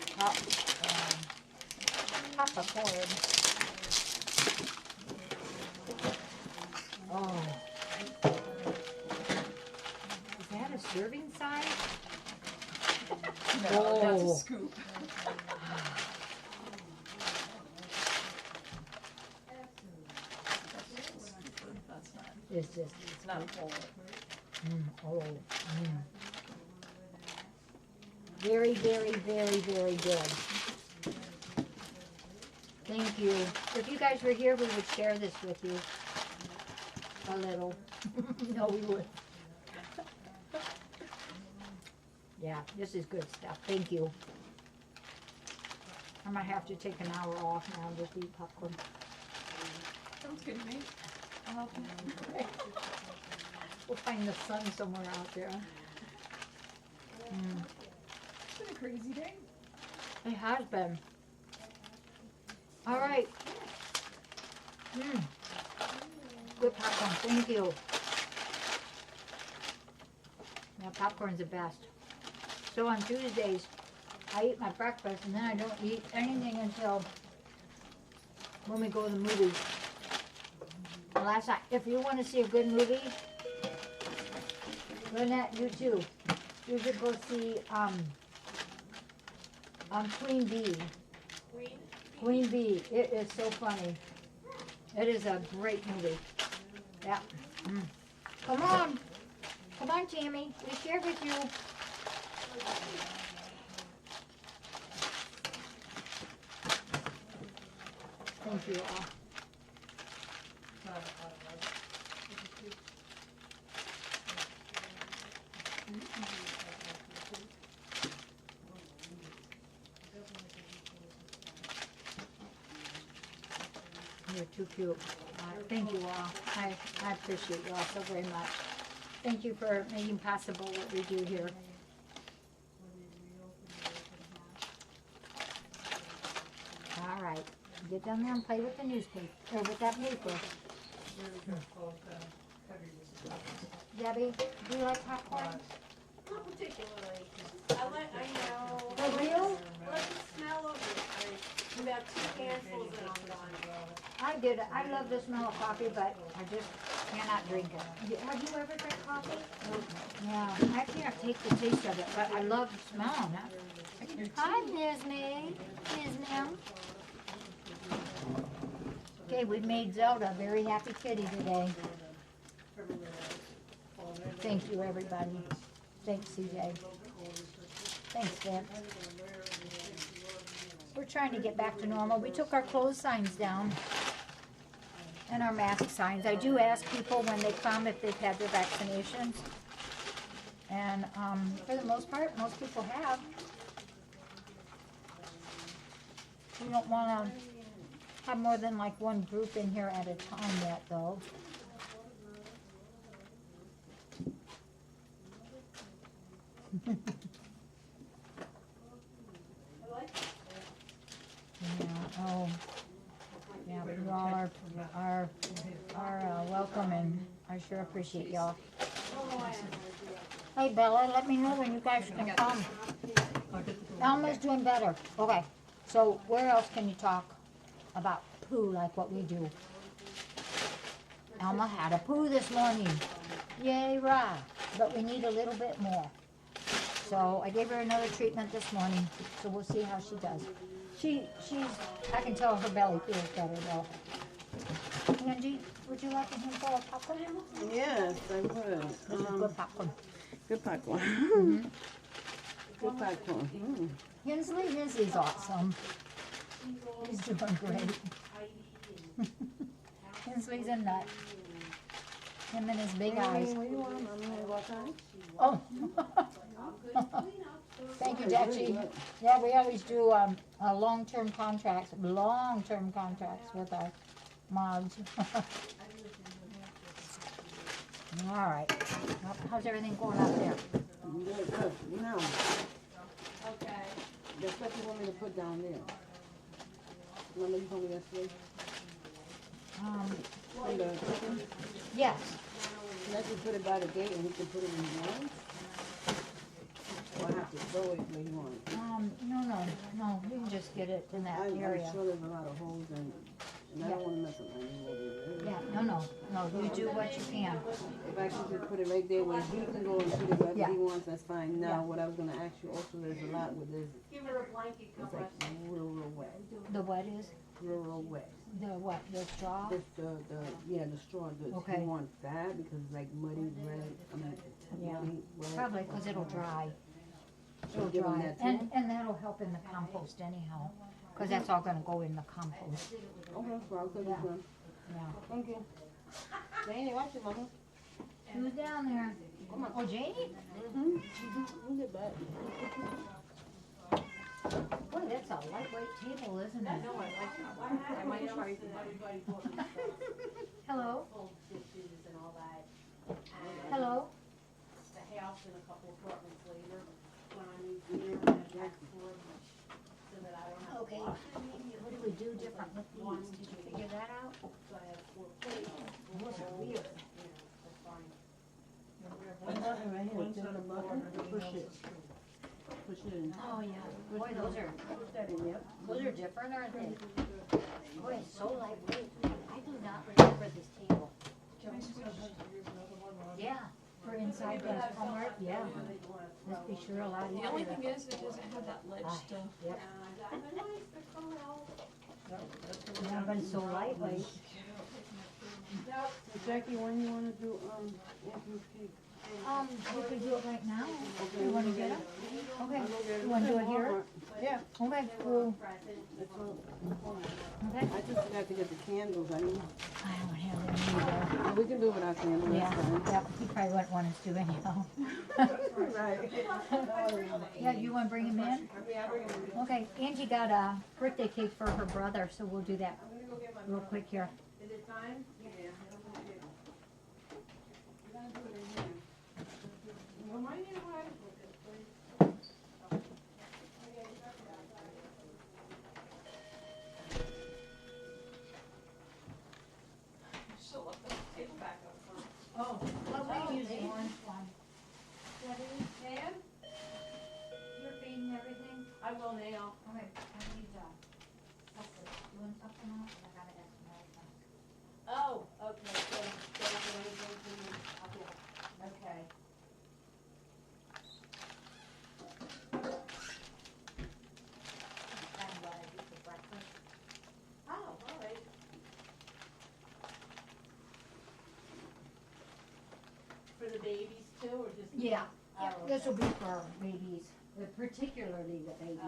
A: popcorn. Oh. Is that a serving size?
D: No, that's
A: Oh.
D: a scoop. That's not,
A: It's just,
D: it's not a whole.
A: Very, very, very, very good. Thank you. If you guys were here, we would share this with you. A little. No, we would. Yeah, this is good stuff. Thank you. I might have to take an hour off now and just eat popcorn.
D: Sounds good to me. I'll help you.
A: We'll find the sun somewhere out there.
D: It's been a crazy day.
A: It has been. All right. Good popcorn. Thank you. Yeah, popcorn's the best. So on Tuesdays, I eat my breakfast and then I don't eat anything until when we go to the movies. Last night, if you want to see a good movie, Lynette, you too. You should go see Queen Bee. Queen Bee. It is so funny. It is a great movie. Yeah. Come on. Come on, Tammy. We shared with you. Thank you all. You're too cute. Thank you all. I appreciate you all so very much. Thank you for making possible what we do here. All right, get down there and play with the newspaper, or with that paper. Debbie, do you like popcorn?
B: Not particularly. I know.
A: For real?
B: I like the smell of it. About 2 handfuls and I'm done.
A: I did. I love the smell of coffee, but I just cannot drink it. Have you ever drank coffee? Yeah, I can't take the taste of it, but I love smelling it. Hi, Nisme. Nisme. Okay, we made Zelda a very happy kitty today. Thank you, everybody. Thanks, CJ. Thanks, Vince. We're trying to get back to normal. We took our closed signs down and our mask signs. I do ask people when they come if they've had their vaccinations. And for the most part, most people have. We don't want to have more than like one group in here at a time yet, though. Yeah, oh, yeah, you all are welcome, and I sure appreciate y'all. Hey, Bella, let me know when you guys can come. Elma's doing better. Okay, so where else can you talk about poo like what we do? Elma had a poo this morning. Yay, rah. But we need a little bit more. So I gave her another treatment this morning, so we'll see how she does. I can tell her belly feels better though. Angie, would you like a handful of popcorn?
F: Yes, I would.
A: This is good popcorn.
F: Good popcorn.
A: Mm-hmm.
F: Good popcorn.
A: Hensley's awesome. He's doing great. Hensley's a nut. Him and his big eyes.
F: What do you want? I'm gonna walk on.
A: Oh. Thank you, Jackie. Yeah, we always do long-term contracts with our mods. All right. How's everything going up there?
F: Good, good. Now,
B: Okay.
F: the stuff you want me to put down there. Remember you told me yesterday? On the chicken?
A: Yes.
F: Can I just put it by the gate and he can put it in the lines? Or I have to throw it where you want it?
A: No, you can just get it in that
F: I'm
A: area.
F: sure there's a lot of holes and I don't want to mess with anything.
A: Yeah, no, you do what you can.
F: If I could just put it right there where he can go and put it wherever
A: Yeah.
F: he wants, that's fine. Now,
A: Yeah.
F: what I was gonna ask you also, there's a lot where there's,
B: Give her a blanket,
F: it's like real wet.
A: The what is?
F: Real wet.
A: The what? The straw?
F: Just the straw,
A: Okay.
F: you want that because it's like muddy, red, I mean,
A: Yeah.
F: pink, red.
A: Probably because it'll dry. It'll
F: give 'em
A: dry.
F: that too?
A: And that'll help in the compost anyhow. Because that's all going to go in the compost.
F: Okay, so I'll take
A: Yeah.
F: this one.
A: Yeah.
F: Thank you. Janie, watch it, mama.
A: Who's down there? Oh, Janie?
F: We'll get back.
A: Boy, that's a lightweight table, isn't it?
D: No, I like that. I might try that.
A: Hello?
B: Full dishes and all that. And
A: Hello?
B: the house and a couple apartments later, when I moved here, I had back for it, so that I don't have to
A: Okay.
B: wash it immediately.
A: What do we do different with these? Did you figure that out?
B: So I have 4 plates.
A: Those are weird.
B: That's fine.
F: One button right here, give it a button, push it. Push it in.
A: Oh, yeah. Boy, those are different, aren't they? Boy, it's so lightweight. I do not remember this table. Yeah, for inside the homework, yeah. Must be sure a lot
D: The only
A: easier.
D: thing is, it doesn't have that ledge still.
A: Yep.
B: And they're nice, they're coming out.
A: Yeah, but it's so lightweight.
F: Jackie, when you wanna do, Anthony's cake?
A: We could do it right now. You wanna get it? Okay. You wanna do it here?
F: Yeah.
A: Okay, cool.
F: That's all.
A: Okay.
F: I just forgot to get the candles, I mean,
A: I don't have them either.
F: we can do it without candles,
A: Yeah,
F: that's fine.
A: yeah, he probably wouldn't want us to anyhow.
F: Right.
A: Yeah, you wanna bring him in? Okay, Angie got a birthday cake for her brother, so we'll do that real quick here.
B: Is it time? Yeah. Remind me what I put this, please. mail.
A: Okay, I need, doing something else, I gotta ask Mary.
B: Oh, okay, so, okay.
A: Okay. That's what I do for breakfast.
B: Oh, all right. For the babies too, or just?
A: Yeah,
B: Oh,
A: this will
B: okay.
A: be for babies, particularly the babies.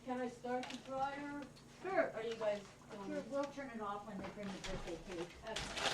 B: Can I start the dryer?
A: Sure.
B: Or are you guys going?
A: Sure, we'll turn it off when they bring the birthday cake.
B: Okay.